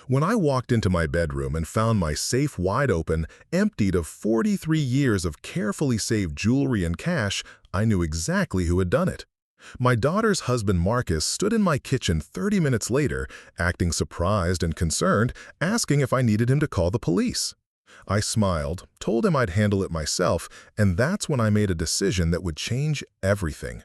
When I walked into my bedroom and found my safe wide open, emptied of 43 years of carefully saved jewelry and cash, I knew exactly who had done it. My daughter's husband Marcus stood in my kitchen 30 minutes later, acting surprised and concerned, asking if I needed him to call the police. I smiled, told him I'd handle it myself, and that's when I made a decision that would change everything.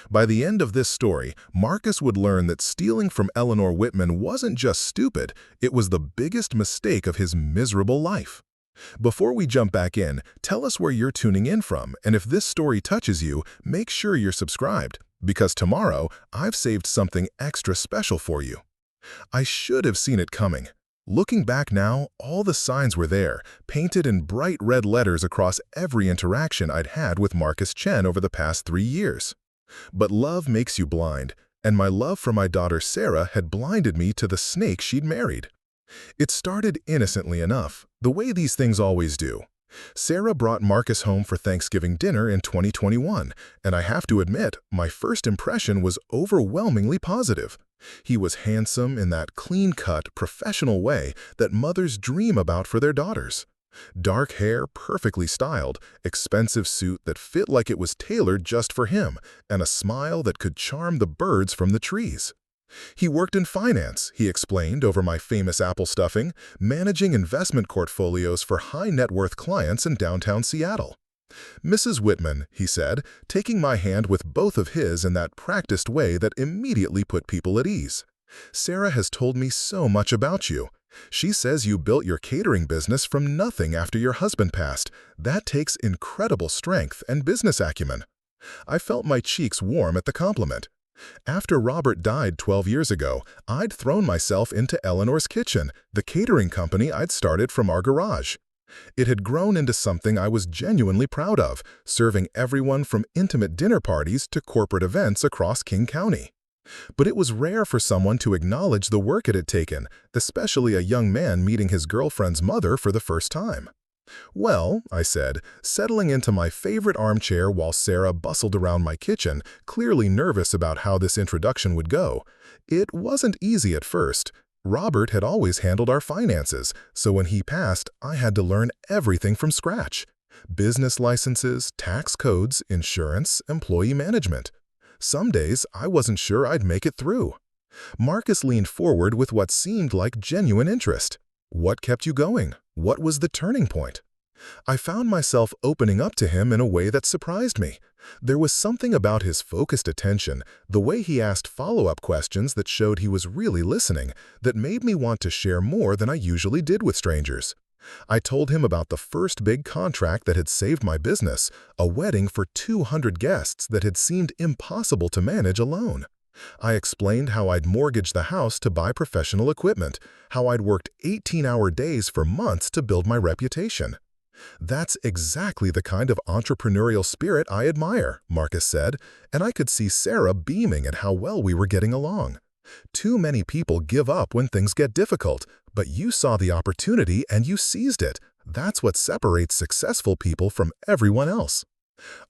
By the end of this story, Marcus would learn that stealing from Eleanor Whitman wasn't just stupid, it was the biggest mistake of his miserable life. Before we jump back in, tell us where you're tuning in from, and if this story touches you, make sure you're subscribed, because tomorrow I've saved something extra special for you. I should have seen it coming. Looking back now, all the signs were there, painted in bright red letters across every interaction I'd had with Marcus Chen over the past 3 years. But love makes you blind, and my love for my daughter Sarah had blinded me to the snake she'd married. It started innocently enough, the way these things always do. Sarah brought Marcus home for Thanksgiving dinner in 2021, and I have to admit, my first impression was overwhelmingly positive. He was handsome in that clean-cut, professional way that mothers dream about for their daughters. Dark hair, perfectly styled, expensive suit that fit like it was tailored just for him, and a smile that could charm the birds from the trees. He worked in finance, he explained over my famous apple stuffing, managing investment portfolios for high-net-worth clients in downtown Seattle. "Mrs. Whitman," he said, taking my hand with both of his in that practiced way that immediately put people at ease. "Sarah has told me so much about you. She says you built your catering business from nothing after your husband passed. That takes incredible strength and business acumen." I felt my cheeks warm at the compliment. After Robert died 12 years ago, I'd thrown myself into Eleanor's Kitchen, the catering company I'd started from our garage. It had grown into something I was genuinely proud of, serving everyone from intimate dinner parties to corporate events across King County. But it was rare for someone to acknowledge the work it had taken, especially a young man meeting his girlfriend's mother for the first time. "Well," I said, settling into my favorite armchair while Sarah bustled around my kitchen, clearly nervous about how this introduction would go. "It wasn't easy at first. Robert had always handled our finances, so when he passed, I had to learn everything from scratch. Business licenses, tax codes, insurance, employee management. Some days, I wasn't sure I'd make it through." Marcus leaned forward with what seemed like genuine interest. "What kept you going? What was the turning point?" I found myself opening up to him in a way that surprised me. There was something about his focused attention, the way he asked follow-up questions that showed he was really listening, that made me want to share more than I usually did with strangers. I told him about the first big contract that had saved my business, a wedding for 200 guests that had seemed impossible to manage alone. I explained how I'd mortgaged the house to buy professional equipment, how I'd worked 18-hour days for months to build my reputation. "That's exactly the kind of entrepreneurial spirit I admire," Marcus said, and I could see Sarah beaming at how well we were getting along. "Too many people give up when things get difficult, but you saw the opportunity and you seized it. That's what separates successful people from everyone else."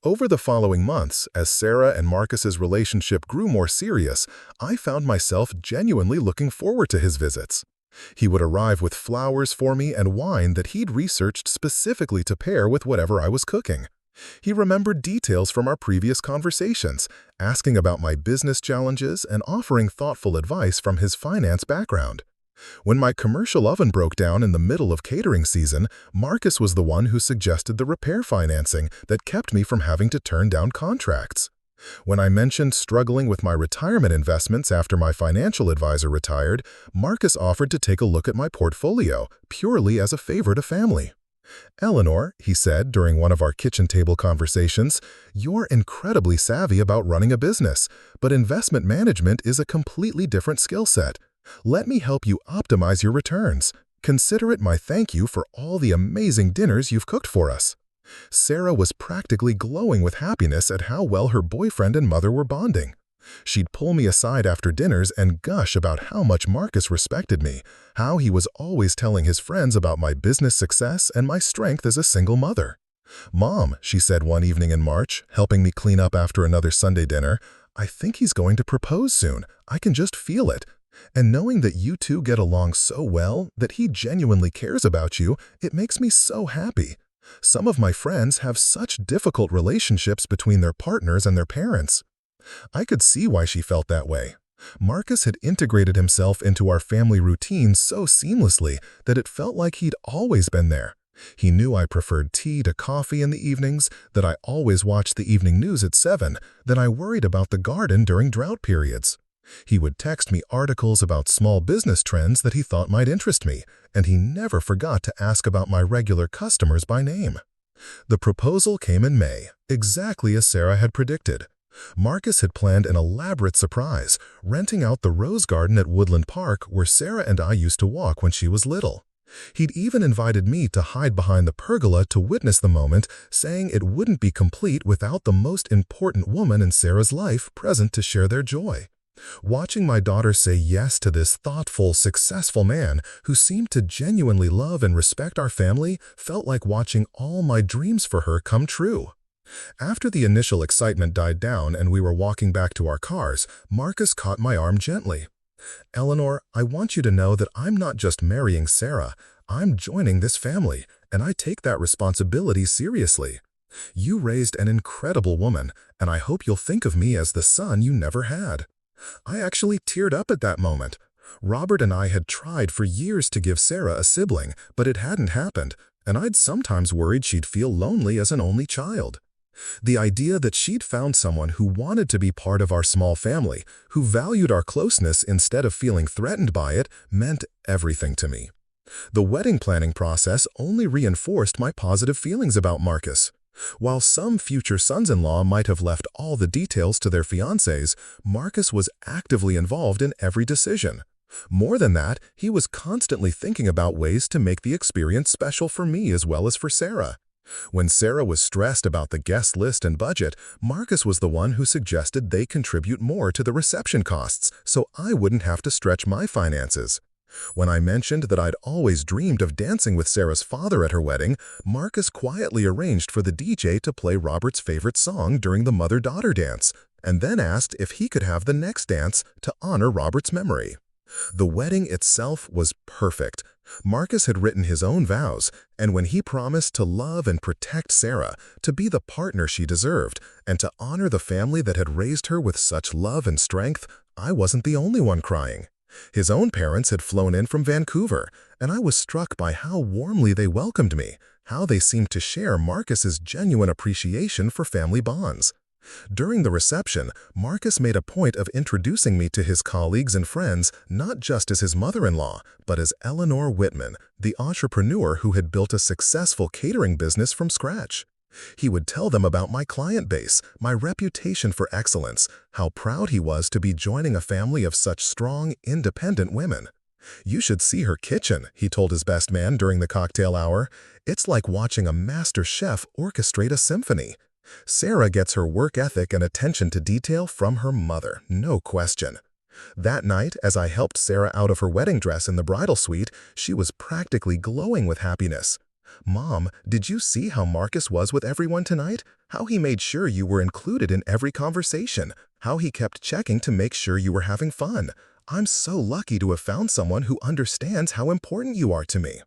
Over the following months, as Sarah and Marcus's relationship grew more serious, I found myself genuinely looking forward to his visits. He would arrive with flowers for me and wine that he'd researched specifically to pair with whatever I was cooking. He remembered details from our previous conversations, asking about my business challenges and offering thoughtful advice from his finance background. When my commercial oven broke down in the middle of catering season, Marcus was the one who suggested the repair financing that kept me from having to turn down contracts. When I mentioned struggling with my retirement investments after my financial advisor retired, Marcus offered to take a look at my portfolio, purely as a favor to family. "Eleanor," he said during one of our kitchen table conversations, "you're incredibly savvy about running a business, but investment management is a completely different skill set. Let me help you optimize your returns. Consider it my thank you for all the amazing dinners you've cooked for us." Sarah was practically glowing with happiness at how well her boyfriend and mother were bonding. She'd pull me aside after dinners and gush about how much Marcus respected me, how he was always telling his friends about my business success and my strength as a single mother. "Mom," she said one evening in March, helping me clean up after another Sunday dinner, "I think he's going to propose soon. I can just feel it." And knowing that you two get along so well, that he genuinely cares about you, it makes me so happy. Some of my friends have such difficult relationships between their partners and their parents. I could see why she felt that way. Marcus had integrated himself into our family routine so seamlessly that it felt like he'd always been there. He knew I preferred tea to coffee in the evenings, that I always watched the evening news at 7, that I worried about the garden during drought periods. He would text me articles about small business trends that he thought might interest me, and he never forgot to ask about my regular customers by name. The proposal came in May, exactly as Sarah had predicted. Marcus had planned an elaborate surprise, renting out the rose garden at Woodland Park where Sarah and I used to walk when she was little. He'd even invited me to hide behind the pergola to witness the moment, saying it wouldn't be complete without the most important woman in Sarah's life present to share their joy. Watching my daughter say yes to this thoughtful, successful man who seemed to genuinely love and respect our family felt like watching all my dreams for her come true. After the initial excitement died down and we were walking back to our cars, Marcus caught my arm gently. "Eleanor, I want you to know that I'm not just marrying Sarah, I'm joining this family, and I take that responsibility seriously. You raised an incredible woman, and I hope you'll think of me as the son you never had." I actually teared up at that moment. Robert and I had tried for years to give Sarah a sibling, but it hadn't happened, and I'd sometimes worried she'd feel lonely as an only child. The idea that she'd found someone who wanted to be part of our small family, who valued our closeness instead of feeling threatened by it, meant everything to me. The wedding planning process only reinforced my positive feelings about Marcus. While some future sons-in-law might have left all the details to their fiancés, Marcus was actively involved in every decision. More than that, he was constantly thinking about ways to make the experience special for me as well as for Sarah. When Sarah was stressed about the guest list and budget, Marcus was the one who suggested they contribute more to the reception costs so I wouldn't have to stretch my finances. When I mentioned that I'd always dreamed of dancing with Sarah's father at her wedding, Marcus quietly arranged for the DJ to play Robert's favorite song during the mother-daughter dance, and then asked if he could have the next dance to honor Robert's memory. The wedding itself was perfect. Marcus had written his own vows, and when he promised to love and protect Sarah, to be the partner she deserved, and to honor the family that had raised her with such love and strength, I wasn't the only one crying. His own parents had flown in from Vancouver, and I was struck by how warmly they welcomed me, how they seemed to share Marcus's genuine appreciation for family bonds. During the reception, Marcus made a point of introducing me to his colleagues and friends not just as his mother-in-law, but as Eleanor Whitman, the entrepreneur who had built a successful catering business from scratch. He would tell them about my client base, my reputation for excellence, how proud he was to be joining a family of such strong, independent women. "You should see her kitchen," he told his best man during the cocktail hour. "It's like watching a master chef orchestrate a symphony." Sarah gets her work ethic and attention to detail from her mother, no question. That night, as I helped Sarah out of her wedding dress in the bridal suite, she was practically glowing with happiness. "Mom, did you see how Marcus was with everyone tonight? How he made sure you were included in every conversation? How he kept checking to make sure you were having fun? I'm so lucky to have found someone who understands how important you are to me."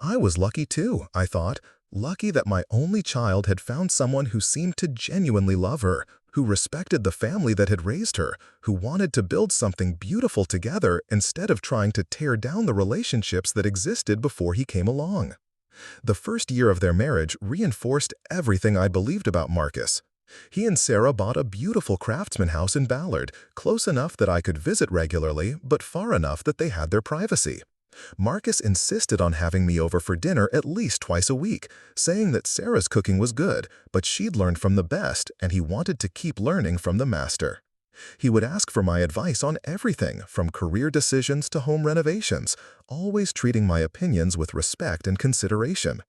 I was lucky too, I thought. Lucky that my only child had found someone who seemed to genuinely love her, who respected the family that had raised her, who wanted to build something beautiful together instead of trying to tear down the relationships that existed before he came along. The first year of their marriage reinforced everything I believed about Marcus. He and Sarah bought a beautiful craftsman house in Ballard, close enough that I could visit regularly, but far enough that they had their privacy. Marcus insisted on having me over for dinner at least twice a week, saying that Sarah's cooking was good, but she'd learned from the best and he wanted to keep learning from the master. He would ask for my advice on everything, from career decisions to home renovations, always treating my opinions with respect and consideration.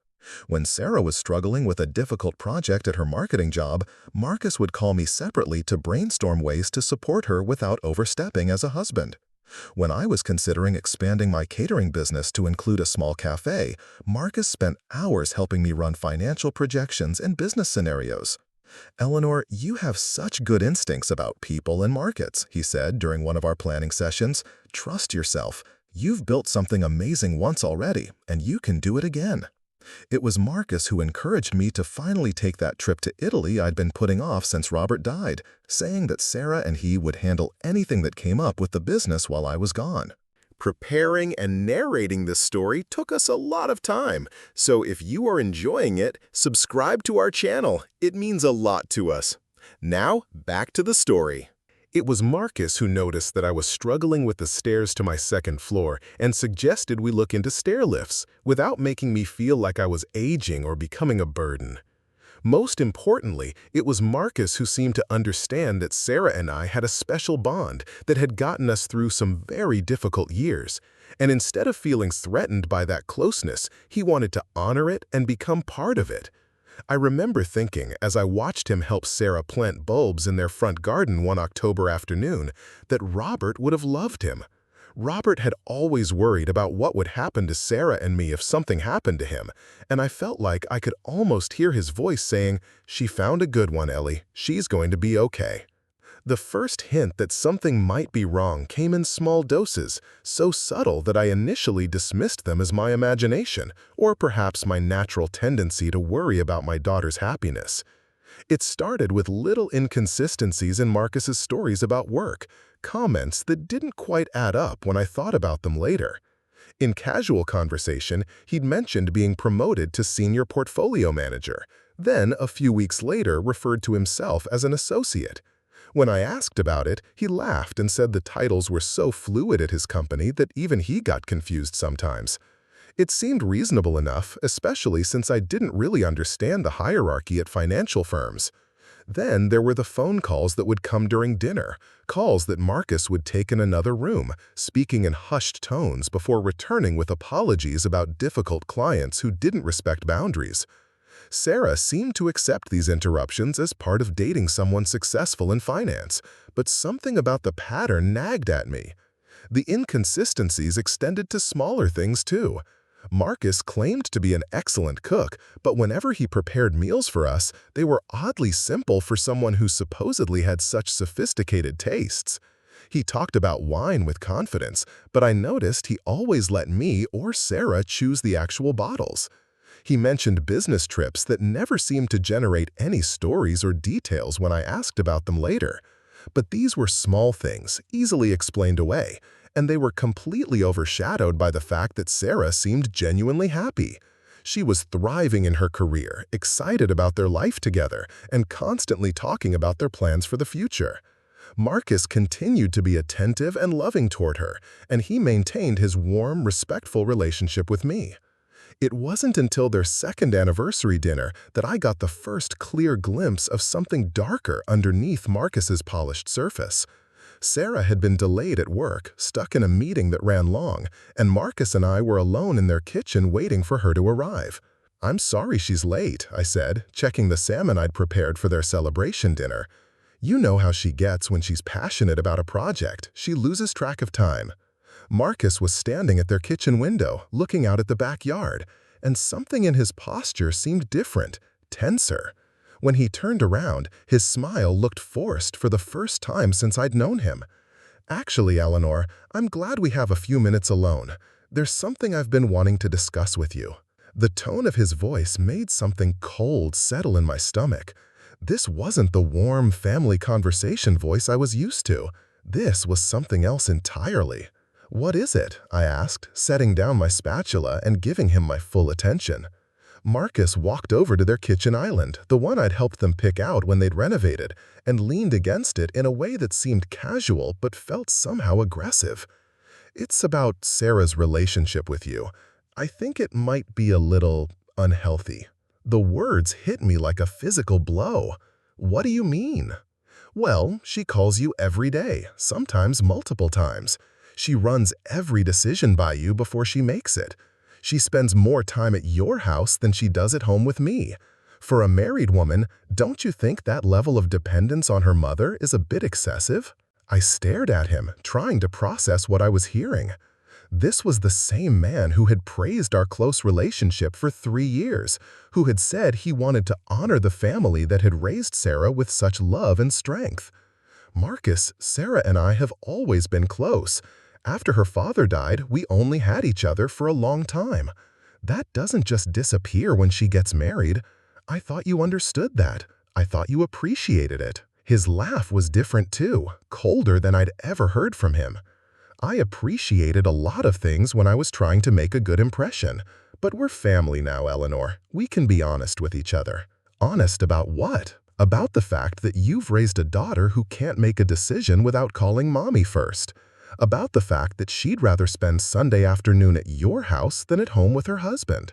When Sarah was struggling with a difficult project at her marketing job, Marcus would call me separately to brainstorm ways to support her without overstepping as a husband. When I was considering expanding my catering business to include a small cafe, Marcus spent hours helping me run financial projections and business scenarios. "Eleanor, you have such good instincts about people and markets," he said during one of our planning sessions. "Trust yourself. You've built something amazing once already, and you can do it again." It was Marcus who encouraged me to finally take that trip to Italy I'd been putting off since Robert died, saying that Sarah and he would handle anything that came up with the business while I was gone. Preparing and narrating this story took us a lot of time, so if you are enjoying it, subscribe to our channel. It means a lot to us. Now, back to the story. It was Marcus who noticed that I was struggling with the stairs to my second floor and suggested we look into stair lifts, without making me feel like I was aging or becoming a burden. Most importantly, it was Marcus who seemed to understand that Sarah and I had a special bond that had gotten us through some very difficult years, and instead of feeling threatened by that closeness, he wanted to honor it and become part of it. I remember thinking, as I watched him help Sarah plant bulbs in their front garden one October afternoon, that Robert would have loved him. Robert had always worried about what would happen to Sarah and me if something happened to him, and I felt like I could almost hear his voice saying, "She found a good one, Ellie. She's going to be okay." The first hint that something might be wrong came in small doses, so subtle that I initially dismissed them as my imagination, or perhaps my natural tendency to worry about my daughter's happiness. It started with little inconsistencies in Marcus's stories about work, comments that didn't quite add up when I thought about them later. In casual conversation, he'd mentioned being promoted to senior portfolio manager, then a few weeks later referred to himself as an associate. When I asked about it, he laughed and said the titles were so fluid at his company that even he got confused sometimes. It seemed reasonable enough, especially since I didn't really understand the hierarchy at financial firms. Then there were the phone calls that would come during dinner, calls that Marcus would take in another room, speaking in hushed tones before returning with apologies about difficult clients who didn't respect boundaries. Sarah seemed to accept these interruptions as part of dating someone successful in finance, but something about the pattern nagged at me. The inconsistencies extended to smaller things too. Marcus claimed to be an excellent cook, but whenever he prepared meals for us, they were oddly simple for someone who supposedly had such sophisticated tastes. He talked about wine with confidence, but I noticed he always let me or Sarah choose the actual bottles. He mentioned business trips that never seemed to generate any stories or details when I asked about them later. But these were small things, easily explained away, and they were completely overshadowed by the fact that Sarah seemed genuinely happy. She was thriving in her career, excited about their life together, and constantly talking about their plans for the future. Marcus continued to be attentive and loving toward her, and he maintained his warm, respectful relationship with me. It wasn't until their second anniversary dinner that I got the first clear glimpse of something darker underneath Marcus's polished surface. Sarah had been delayed at work, stuck in a meeting that ran long, and Marcus and I were alone in their kitchen waiting for her to arrive. "I'm sorry she's late," I said, checking the salmon I'd prepared for their celebration dinner. "You know how she gets when she's passionate about a project. She loses track of time." Marcus was standing at their kitchen window, looking out at the backyard, and something in his posture seemed different, tenser. When he turned around, his smile looked forced for the first time since I'd known him. "Actually, Eleanor, I'm glad we have a few minutes alone. There's something I've been wanting to discuss with you." The tone of his voice made something cold settle in my stomach. This wasn't the warm family conversation voice I was used to. This was something else entirely. "What is it?" I asked, setting down my spatula and giving him my full attention. Marcus walked over to their kitchen island, the one I'd helped them pick out when they'd renovated, and leaned against it in a way that seemed casual but felt somehow aggressive. "It's about Sarah's relationship with you. I think it might be a little unhealthy." The words hit me like a physical blow. "What do you mean?" "Well, she calls you every day, sometimes multiple times. She runs every decision by you before she makes it. She spends more time at your house than she does at home with me. For a married woman, don't you think that level of dependence on her mother is a bit excessive?" I stared at him, trying to process what I was hearing. This was the same man who had praised our close relationship for 3 years, who had said he wanted to honor the family that had raised Sarah with such love and strength. Marcus, Sarah and I have always been close. After her father died, we only had each other for a long time. That doesn't just disappear when she gets married. I thought you understood that. I thought you appreciated it. His laugh was different too, colder than I'd ever heard from him. I appreciated a lot of things when I was trying to make a good impression. But we're family now, Eleanor. We can be honest with each other. Honest about what? About the fact that you've raised a daughter who can't make a decision without calling mommy first. About the fact that she'd rather spend Sunday afternoon at your house than at home with her husband.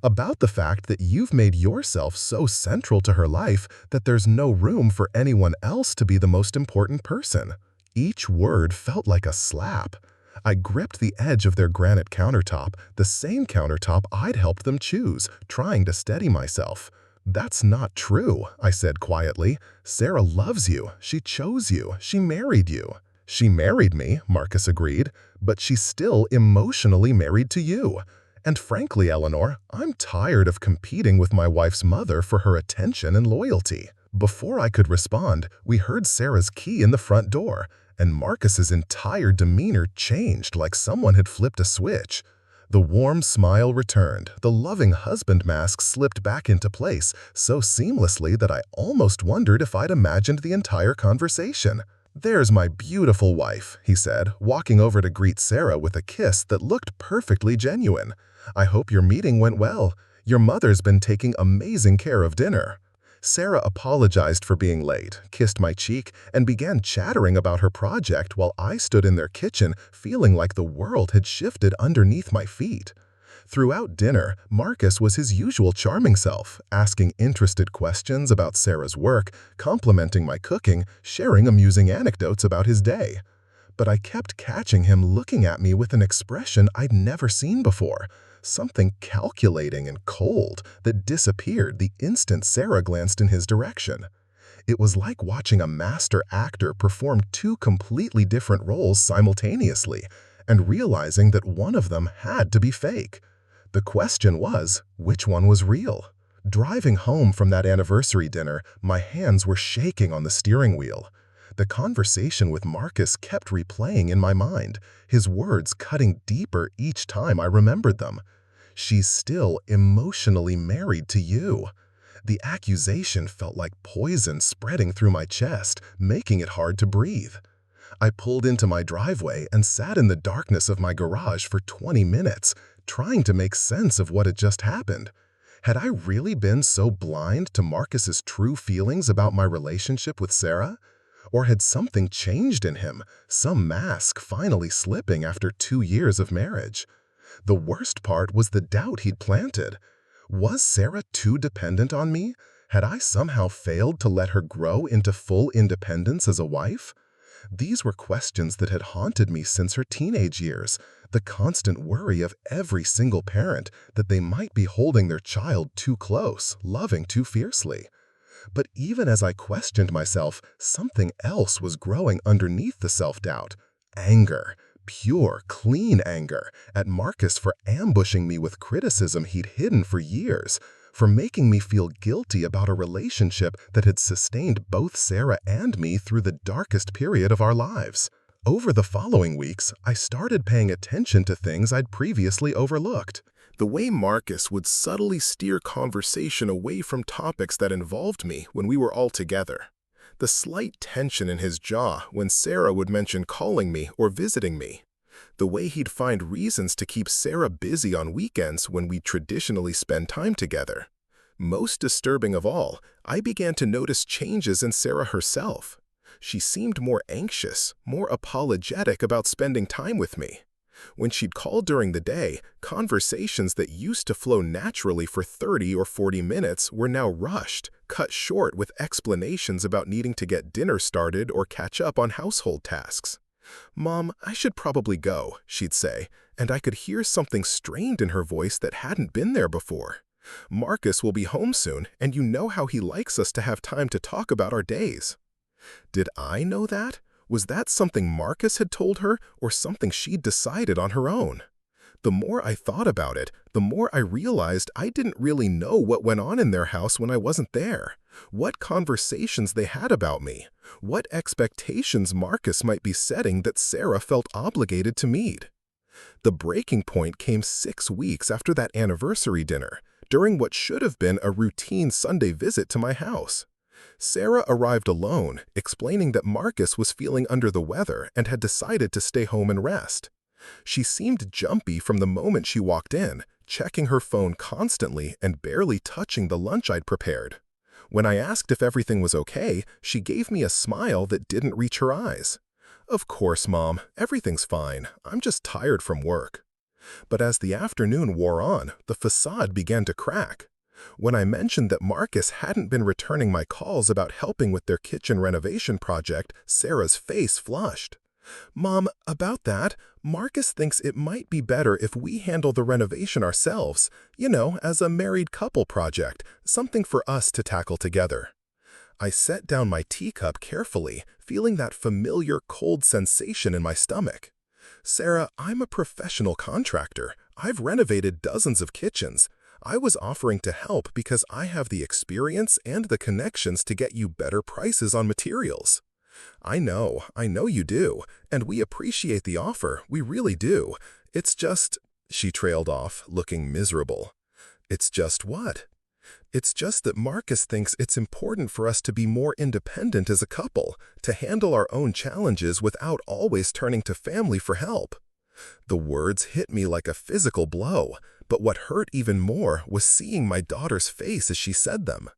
About the fact that you've made yourself so central to her life that there's no room for anyone else to be the most important person. Each word felt like a slap. I gripped the edge of their granite countertop, the same countertop I'd helped them choose, trying to steady myself. "That's not true," I said quietly. "Sarah loves you. She chose you. She married you." "She married me," Marcus agreed, "but she's still emotionally married to you. And frankly, Eleanor, I'm tired of competing with my wife's mother for her attention and loyalty." Before I could respond, we heard Sarah's key in the front door, and Marcus's entire demeanor changed like someone had flipped a switch. The warm smile returned, the loving husband mask slipped back into place so seamlessly that I almost wondered if I'd imagined the entire conversation. "There's my beautiful wife," he said, walking over to greet Sarah with a kiss that looked perfectly genuine. "I hope your meeting went well. Your mother's been taking amazing care of dinner." Sarah apologized for being late, kissed my cheek, and began chattering about her project while I stood in their kitchen feeling like the world had shifted underneath my feet. Throughout dinner, Marcus was his usual charming self, asking interested questions about Sarah's work, complimenting my cooking, sharing amusing anecdotes about his day. But I kept catching him looking at me with an expression I'd never seen before. Something calculating and cold that disappeared the instant Sarah glanced in his direction. It was like watching a master actor perform two completely different roles simultaneously and realizing that one of them had to be fake. The question was, which one was real? Driving home from that anniversary dinner, my hands were shaking on the steering wheel. The conversation with Marcus kept replaying in my mind, his words cutting deeper each time I remembered them. "She's still emotionally married to you." The accusation felt like poison spreading through my chest, making it hard to breathe. I pulled into my driveway and sat in the darkness of my garage for 20 minutes, trying to make sense of what had just happened. Had I really been so blind to Marcus's true feelings about my relationship with Sarah? Or had something changed in him, some mask finally slipping after 2 years of marriage? The worst part was the doubt he'd planted. Was Sarah too dependent on me? Had I somehow failed to let her grow into full independence as a wife? These were questions that had haunted me since her teenage years, the constant worry of every single parent that they might be holding their child too close, loving too fiercely. But even as I questioned myself, something else was growing underneath the self-doubt. Anger. Pure, clean anger at Marcus for ambushing me with criticism he'd hidden for years, for making me feel guilty about a relationship that had sustained both Sarah and me through the darkest period of our lives. Over the following weeks, I started paying attention to things I'd previously overlooked. The way Marcus would subtly steer conversation away from topics that involved me when we were all together. The slight tension in his jaw when Sarah would mention calling me or visiting me. The way he'd find reasons to keep Sarah busy on weekends when we traditionally spend time together. Most disturbing of all, I began to notice changes in Sarah herself. She seemed more anxious, more apologetic about spending time with me. When she'd call during the day, conversations that used to flow naturally for 30 or 40 minutes were now rushed, cut short with explanations about needing to get dinner started or catch up on household tasks. "Mom, I should probably go," she'd say, and I could hear something strained in her voice that hadn't been there before. "Marcus will be home soon, and you know how he likes us to have time to talk about our days." Did I know that? Was that something Marcus had told her or something she'd decided on her own? The more I thought about it, the more I realized I didn't really know what went on in their house when I wasn't there. What conversations they had about me. What expectations Marcus might be setting that Sarah felt obligated to meet. The breaking point came 6 weeks after that anniversary dinner, during what should have been a routine Sunday visit to my house. Sarah arrived alone, explaining that Marcus was feeling under the weather and had decided to stay home and rest. She seemed jumpy from the moment she walked in, checking her phone constantly and barely touching the lunch I'd prepared. When I asked if everything was okay, she gave me a smile that didn't reach her eyes. "Of course, Mom, everything's fine. I'm just tired from work." But as the afternoon wore on, the facade began to crack. When I mentioned that Marcus hadn't been returning my calls about helping with their kitchen renovation project, Sarah's face flushed. "Mom, about that, Marcus thinks it might be better if we handle the renovation ourselves, as a married couple project, something for us to tackle together." I set down my teacup carefully, feeling that familiar cold sensation in my stomach. "Sarah, I'm a professional contractor. I've renovated dozens of kitchens. I was offering to help because I have the experience and the connections to get you better prices on materials." I know you do, and we appreciate the offer, we really do. It's just," she trailed off, looking miserable. "It's just what?" "It's just that Marcus thinks it's important for us to be more independent as a couple, to handle our own challenges without always turning to family for help." The words hit me like a physical blow, but what hurt even more was seeing my daughter's face as she said them.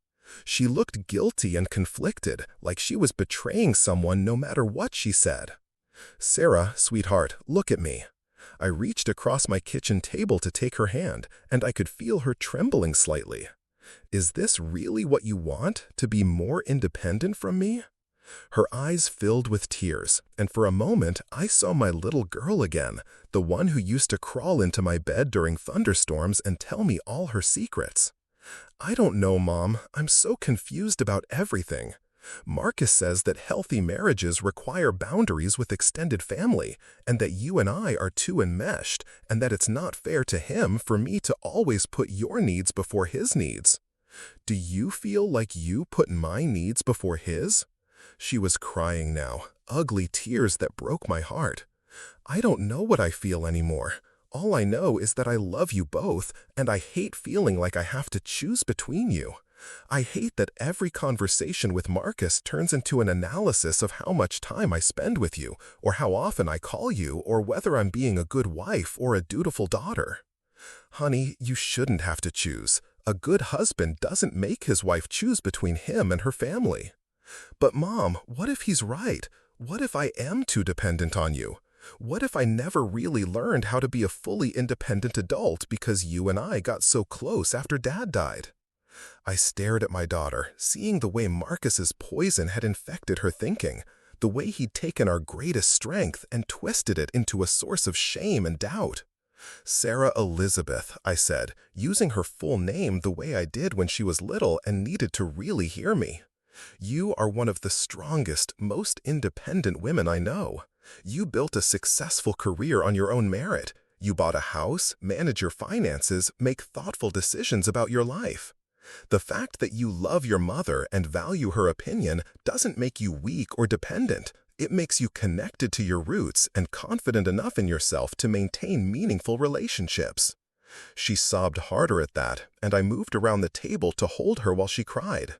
She looked guilty and conflicted, like she was betraying someone no matter what she said. "Sarah, sweetheart, look at me." I reached across my kitchen table to take her hand, and I could feel her trembling slightly. "Is this really what you want, to be more independent from me?" Her eyes filled with tears, and for a moment I saw my little girl again, the one who used to crawl into my bed during thunderstorms and tell me all her secrets. "I don't know, Mom. I'm so confused about everything. Marcus says that healthy marriages require boundaries with extended family, and that you and I are too enmeshed, and that it's not fair to him for me to always put your needs before his needs. Do you feel like you put my needs before his?" She was crying now, ugly tears that broke my heart. "I don't know what I feel anymore. All I know is that I love you both, and I hate feeling like I have to choose between you. I hate that every conversation with Marcus turns into an analysis of how much time I spend with you, or how often I call you, or whether I'm being a good wife or a dutiful daughter. Honey, you shouldn't have to choose. A good husband doesn't make his wife choose between him and her family." "But Mom, what if he's right? What if I am too dependent on you? What if I never really learned how to be a fully independent adult because you and I got so close after Dad died?" I stared at my daughter, seeing the way Marcus's poison had infected her thinking, the way he'd taken our greatest strength and twisted it into a source of shame and doubt. "Sarah Elizabeth," I said, using her full name the way I did when she was little and needed to really hear me. "You are one of the strongest, most independent women I know. You built a successful career on your own merit. You bought a house, manage your finances, make thoughtful decisions about your life. The fact that you love your mother and value her opinion doesn't make you weak or dependent. It makes you connected to your roots and confident enough in yourself to maintain meaningful relationships." She sobbed harder at that, and I moved around the table to hold her while she cried.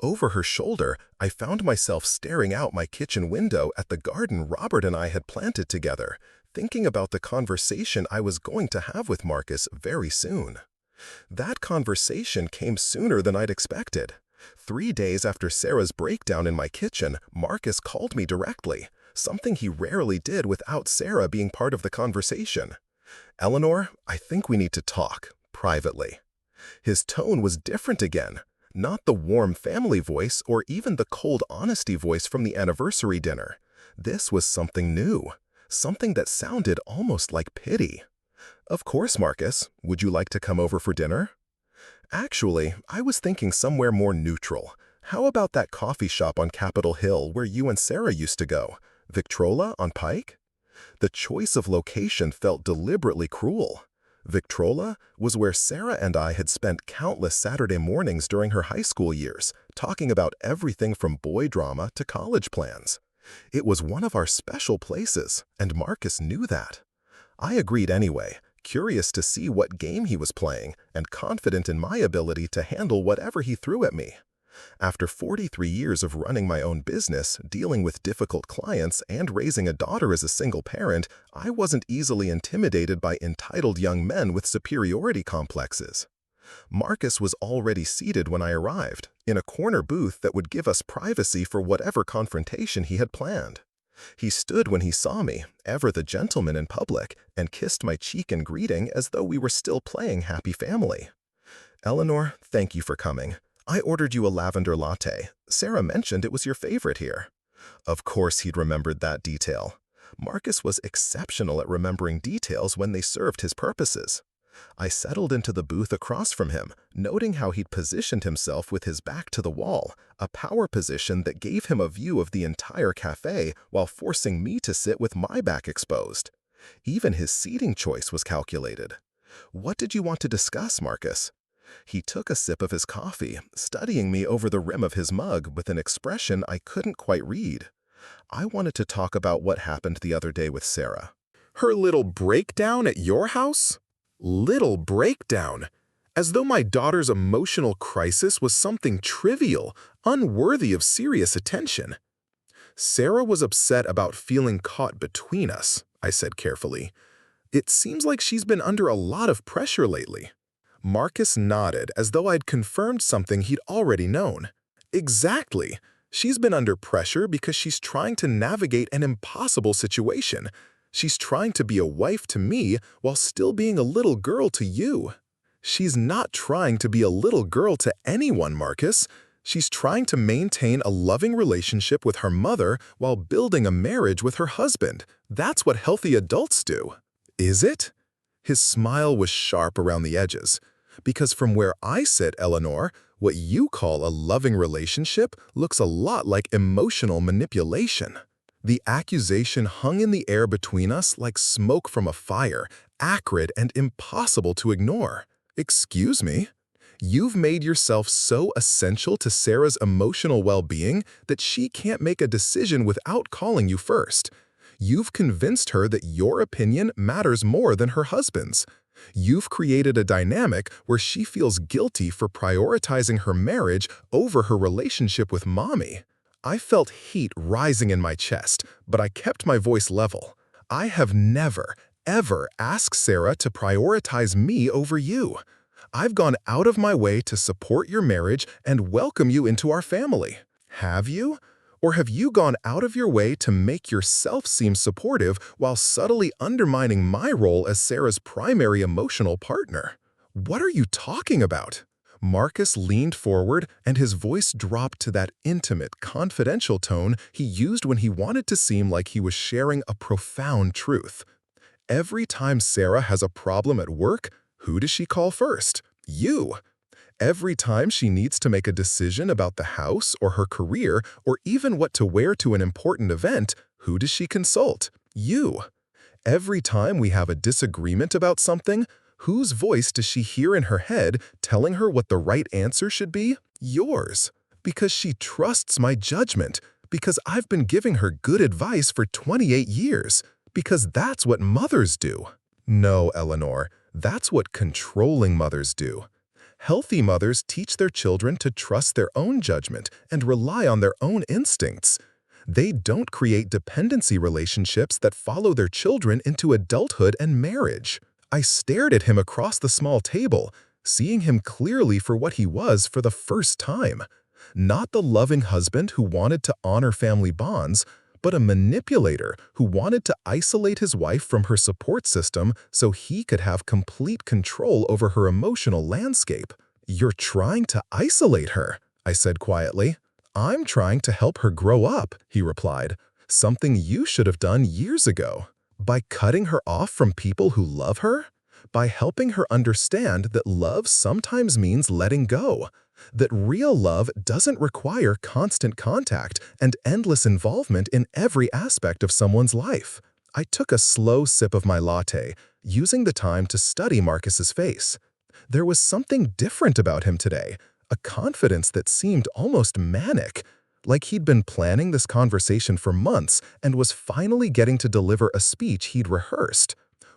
Over her shoulder, I found myself staring out my kitchen window at the garden Robert and I had planted together, thinking about the conversation I was going to have with Marcus very soon. That conversation came sooner than I'd expected. 3 days after Sarah's breakdown in my kitchen, Marcus called me directly, something he rarely did without Sarah being part of the conversation. "Eleanor, I think we need to talk, privately." His tone was different again. Not the warm family voice or even the cold honesty voice from the anniversary dinner. This was something new, something that sounded almost like pity. "Of course, Marcus. Would you like to come over for dinner?" "Actually, I was thinking somewhere more neutral. How about that coffee shop on Capitol Hill where you and Sarah used to go? Victrola on Pike? The choice of location felt deliberately cruel. Victrola was where Sarah and I had spent countless Saturday mornings during her high school years, talking about everything from boy drama to college plans. It was one of our special places, and Marcus knew that. I agreed anyway, curious to see what game he was playing and confident in my ability to handle whatever he threw at me. After 43 years of running my own business, dealing with difficult clients, and raising a daughter as a single parent, I wasn't easily intimidated by entitled young men with superiority complexes. Marcus was already seated when I arrived, in a corner booth that would give us privacy for whatever confrontation he had planned. He stood when he saw me, ever the gentleman in public, and kissed my cheek in greeting as though we were still playing happy family. "Eleanor, thank you for coming. I ordered you a lavender latte. Sarah mentioned it was your favorite here." Of course he'd remembered that detail. Marcus was exceptional at remembering details when they served his purposes. I settled into the booth across from him, noting how he'd positioned himself with his back to the wall, a power position that gave him a view of the entire cafe while forcing me to sit with my back exposed. Even his seating choice was calculated. "What did you want to discuss, Marcus?" He took a sip of his coffee, studying me over the rim of his mug with an expression I couldn't quite read. "I wanted to talk about what happened the other day with Sarah." "Her little breakdown at your house?" Little breakdown. As though my daughter's emotional crisis was something trivial, unworthy of serious attention. "Sarah was upset about feeling caught between us," I said carefully. "It seems like she's been under a lot of pressure lately." Marcus nodded as though I'd confirmed something he'd already known. "Exactly. She's been under pressure because she's trying to navigate an impossible situation. She's trying to be a wife to me while still being a little girl to you." "She's not trying to be a little girl to anyone, Marcus. She's trying to maintain a loving relationship with her mother while building a marriage with her husband. That's what healthy adults do." "Is it?" His smile was sharp around the edges. "Because from where I sit, Eleanor, what you call a loving relationship looks a lot like emotional manipulation." The accusation hung in the air between us like smoke from a fire, acrid and impossible to ignore. "Excuse me? You've made yourself so essential to Sarah's emotional well-being that she can't make a decision without calling you first. You've convinced her that your opinion matters more than her husband's. You've created a dynamic where she feels guilty for prioritizing her marriage over her relationship with mommy." I felt heat rising in my chest, but I kept my voice level. "I have never, ever asked Sarah to prioritize me over you. I've gone out of my way to support your marriage and welcome you into our family. Have you? Or have you gone out of your way to make yourself seem supportive while subtly undermining my role as Sarah's primary emotional partner?" "What are you talking about?" Marcus leaned forward, and his voice dropped to that intimate, confidential tone he used when he wanted to seem like he was sharing a profound truth. "Every time Sarah has a problem at work, who does she call first? You. Every time she needs to make a decision about the house or her career or even what to wear to an important event, who does she consult? You. Every time we have a disagreement about something, whose voice does she hear in her head telling her what the right answer should be? Yours. Because she trusts my judgment. Because I've been giving her good advice for 28 years. Because that's what mothers do." "No, Eleanor, that's what controlling mothers do. Healthy mothers teach their children to trust their own judgment and rely on their own instincts. They don't create dependency relationships that follow their children into adulthood and marriage." I stared at him across the small table, seeing him clearly for what he was for the first time. Not the loving husband who wanted to honor family bonds, but a manipulator who wanted to isolate his wife from her support system so he could have complete control over her emotional landscape. "You're trying to isolate her," I said quietly. "I'm trying to help her grow up," he replied. "Something you should have done years ago." By cutting her off from people who love her? By helping her understand that love sometimes means letting go? That real love doesn't require constant contact and endless involvement in every aspect of someone's life. I took a slow sip of my latte, using the time to study Marcus's face. There was something different about him today, a confidence that seemed almost manic, like he'd been planning this conversation for months and was finally getting to deliver a speech he'd rehearsed.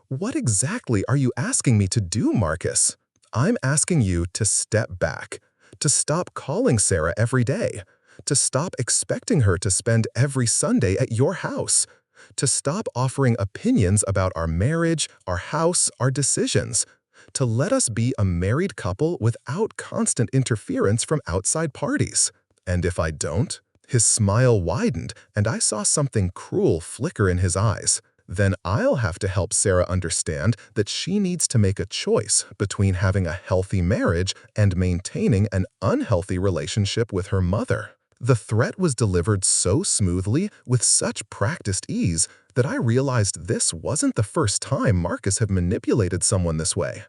What exactly are you asking me to do, Marcus? I'm asking you to step back, to stop calling Sarah every day, to stop expecting her to spend every Sunday at your house, to stop offering opinions about our marriage, our house, our decisions, to let us be a married couple without constant interference from outside parties. And if I don't? His smile widened, and I saw something cruel flicker in his eyes. Then I'll have to help Sarah understand that she needs to make a choice between having a healthy marriage and maintaining an unhealthy relationship with her mother. The threat was delivered so smoothly, with such practiced ease, that I realized this wasn't the first time Marcus had manipulated someone this way.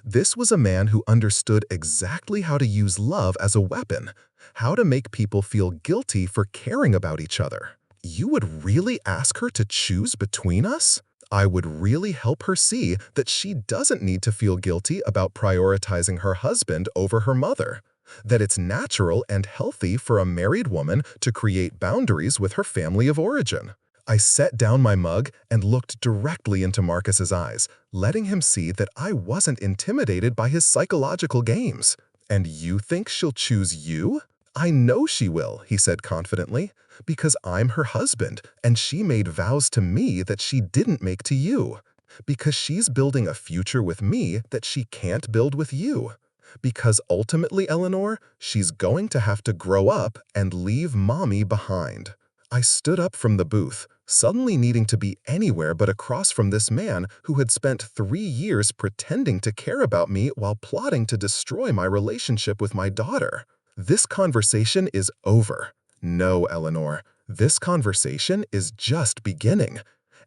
This was a man who understood exactly how to use love as a weapon, how to make people feel guilty for caring about each other. You would really ask her to choose between us? I would really help her see that she doesn't need to feel guilty about prioritizing her husband over her mother, that it's natural and healthy for a married woman to create boundaries with her family of origin. I set down my mug and looked directly into Marcus's eyes, letting him see that I wasn't intimidated by his psychological games. "And you think she'll choose you?" "I know she will," he said confidently, "because I'm her husband, and she made vows to me that she didn't make to you. Because she's building a future with me that she can't build with you. Because ultimately, Eleanor, she's going to have to grow up and leave mommy behind." I stood up from the booth, suddenly needing to be anywhere but across from this man who had spent 3 years pretending to care about me while plotting to destroy my relationship with my daughter. "This conversation is over." "No, Eleanor, this conversation is just beginning.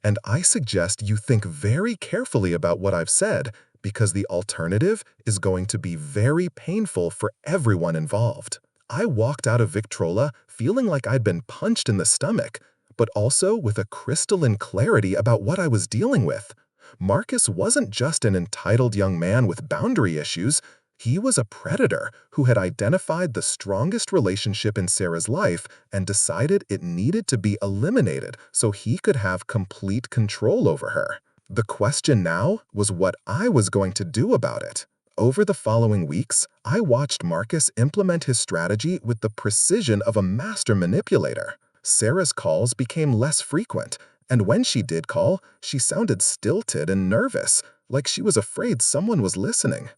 And I suggest you think very carefully about what I've said, because the alternative is going to be very painful for everyone involved." I walked out of Victrola feeling like I'd been punched in the stomach, but also with a crystalline clarity about what I was dealing with. Marcus wasn't just an entitled young man with boundary issues. He was a predator who had identified the strongest relationship in Sarah's life and decided it needed to be eliminated so he could have complete control over her. The question now was what I was going to do about it. Over the following weeks, I watched Marcus implement his strategy with the precision of a master manipulator. Sarah's calls became less frequent, and when she did call, she sounded stilted and nervous, like she was afraid someone was listening.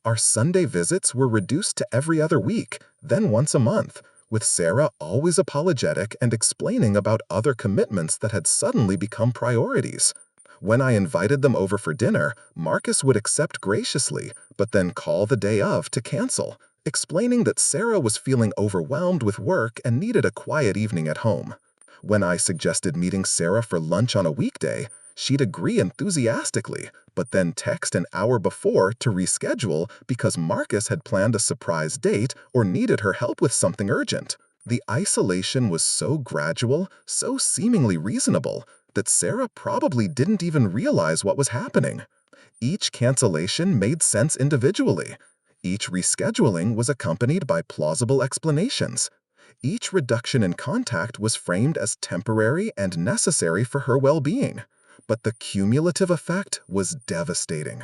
Our Sunday visits were reduced to every other week, then once a month, with Sarah always apologetic and explaining about other commitments that had suddenly become priorities. When I invited them over for dinner, Marcus would accept graciously, but then call the day of to cancel, explaining that Sarah was feeling overwhelmed with work and needed a quiet evening at home. When I suggested meeting Sarah for lunch on a weekday, she'd agree enthusiastically, but then text an hour before to reschedule because Marcus had planned a surprise date or needed her help with something urgent. The isolation was so gradual, so seemingly reasonable, that Sarah probably didn't even realize what was happening. Each cancellation made sense individually. Each rescheduling was accompanied by plausible explanations. Each reduction in contact was framed as temporary and necessary for her well-being. But the cumulative effect was devastating.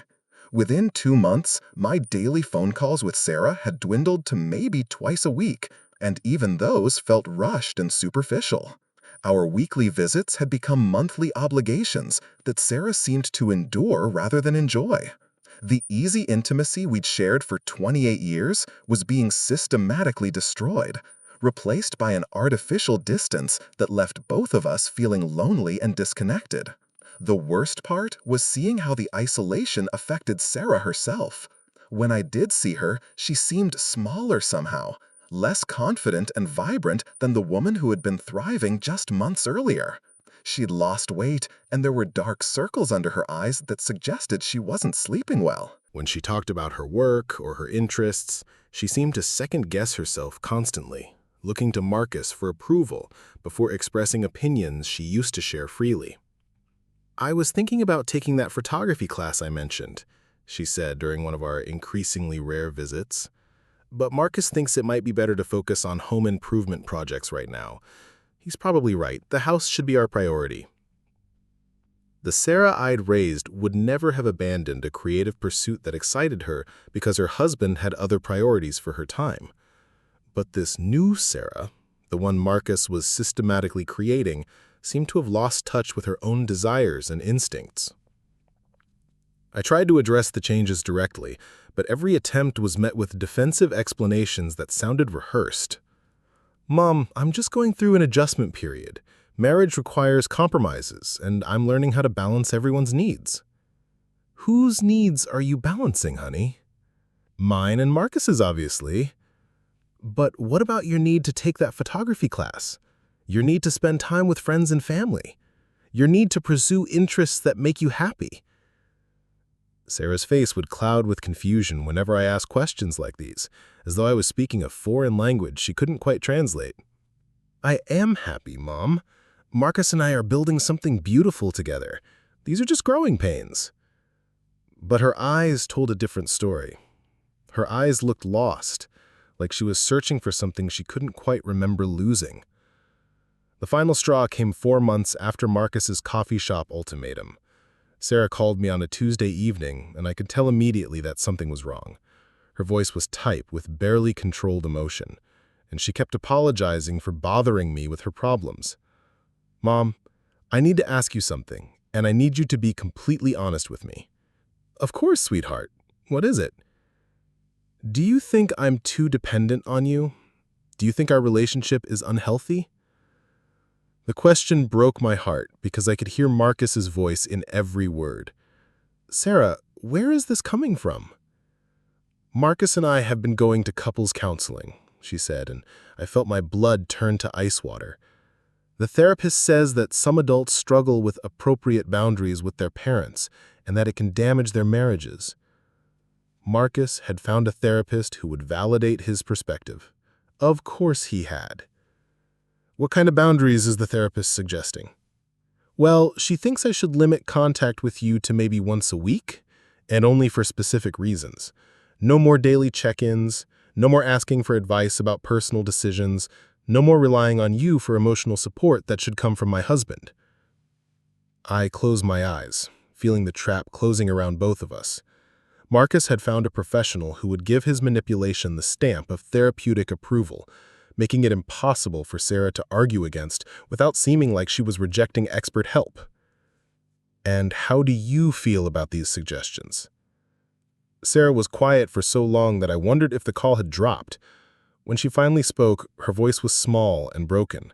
Within 2 months, my daily phone calls with Sarah had dwindled to maybe twice a week, and even those felt rushed and superficial. Our weekly visits had become monthly obligations that Sarah seemed to endure rather than enjoy. The easy intimacy we'd shared for 28 years was being systematically destroyed, replaced by an artificial distance that left both of us feeling lonely and disconnected. The worst part was seeing how the isolation affected Sarah herself. When I did see her, she seemed smaller somehow, less confident and vibrant than the woman who had been thriving just months earlier. She'd lost weight, and there were dark circles under her eyes that suggested she wasn't sleeping well. When she talked about her work or her interests, she seemed to second-guess herself constantly, looking to Marcus for approval before expressing opinions she used to share freely. "I was thinking about taking that photography class I mentioned," she said during one of our increasingly rare visits. "But Marcus thinks it might be better to focus on home improvement projects right now. He's probably right. The house should be our priority." The Sarah I'd raised would never have abandoned a creative pursuit that excited her because her husband had other priorities for her time. But this new Sarah, the one Marcus was systematically creating, seemed to have lost touch with her own desires and instincts. I tried to address the changes directly, but every attempt was met with defensive explanations that sounded rehearsed. "Mom, I'm just going through an adjustment period. Marriage requires compromises, and I'm learning how to balance everyone's needs." "Whose needs are you balancing, honey?" "Mine and Marcus's, obviously." "But what about your need to take that photography class? Your need to spend time with friends and family? Your need to pursue interests that make you happy?" Sarah's face would cloud with confusion whenever I asked questions like these, as though I was speaking a foreign language she couldn't quite translate. "I am happy, Mom. Marcus and I are building something beautiful together. These are just growing pains." But her eyes told a different story. Her eyes looked lost, like she was searching for something she couldn't quite remember losing. The final straw came 4 months after Marcus's coffee shop ultimatum. Sarah called me on a Tuesday evening, and I could tell immediately that something was wrong. Her voice was tight with barely controlled emotion, and she kept apologizing for bothering me with her problems. "Mom, I need to ask you something, and I need you to be completely honest with me." "Of course, sweetheart. What is it?" "Do you think I'm too dependent on you? Do you think our relationship is unhealthy?" The question broke my heart because I could hear Marcus's voice in every word. "Sarah, where is this coming from?" "Marcus and I have been going to couples counseling," she said, and I felt my blood turn to ice water. "The therapist says that some adults struggle with appropriate boundaries with their parents and that it can damage their marriages." Marcus had found a therapist who would validate his perspective. Of course he had. "What kind of boundaries is the therapist suggesting?" "Well, she thinks I should limit contact with you to maybe once a week, and only for specific reasons. No more daily check-ins, no more asking for advice about personal decisions, no more relying on you for emotional support that should come from my husband." I closed my eyes, feeling the trap closing around both of us. Marcus had found a professional who would give his manipulation the stamp of therapeutic approval, making it impossible for Sarah to argue against without seeming like she was rejecting expert help. "And how do you feel about these suggestions?" Sarah was quiet for so long that I wondered if the call had dropped. When she finally spoke, her voice was small and broken.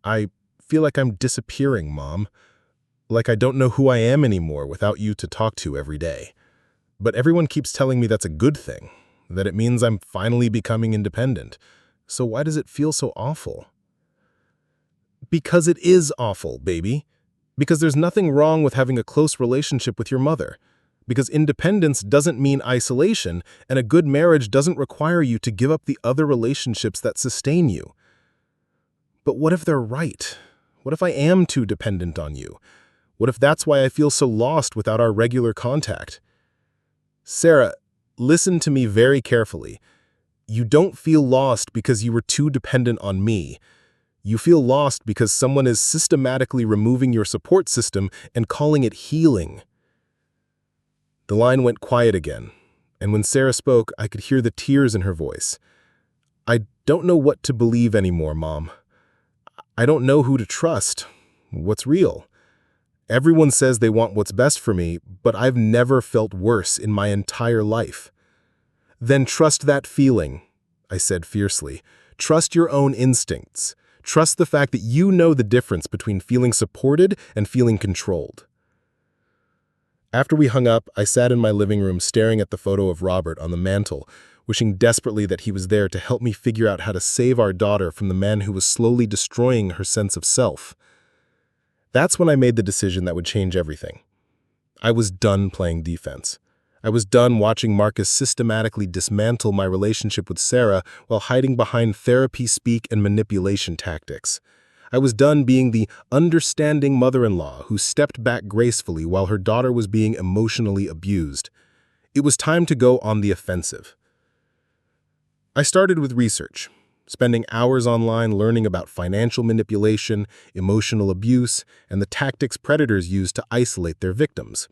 "I feel like I'm disappearing, Mom. Like I don't know who I am anymore without you to talk to every day. But everyone keeps telling me that's a good thing, that it means I'm finally becoming independent. So why does it feel so awful?" "Because it is awful, baby. Because there's nothing wrong with having a close relationship with your mother. Because independence doesn't mean isolation, and a good marriage doesn't require you to give up the other relationships that sustain you." "But what if they're right? What if I am too dependent on you? What if that's why I feel so lost without our regular contact?" "Sarah, listen to me very carefully. You don't feel lost because you were too dependent on me. You feel lost because someone is systematically removing your support system and calling it healing." The line went quiet again, and when Sarah spoke, I could hear the tears in her voice. "I don't know what to believe anymore, Mom. I don't know who to trust. What's real? Everyone says they want what's best for me, but I've never felt worse in my entire life." "Then trust that feeling," I said fiercely. "Trust your own instincts. Trust the fact that you know the difference between feeling supported and feeling controlled." After we hung up, I sat in my living room staring at the photo of Robert on the mantel, wishing desperately that he was there to help me figure out how to save our daughter from the man who was slowly destroying her sense of self. That's when I made the decision that would change everything. I was done playing defense. I was done watching Marcus systematically dismantle my relationship with Sarah while hiding behind therapy speak and manipulation tactics. I was done being the understanding mother-in-law who stepped back gracefully while her daughter was being emotionally abused. It was time to go on the offensive. I started with research, spending hours online learning about financial manipulation, emotional abuse, and the tactics predators use to isolate their victims.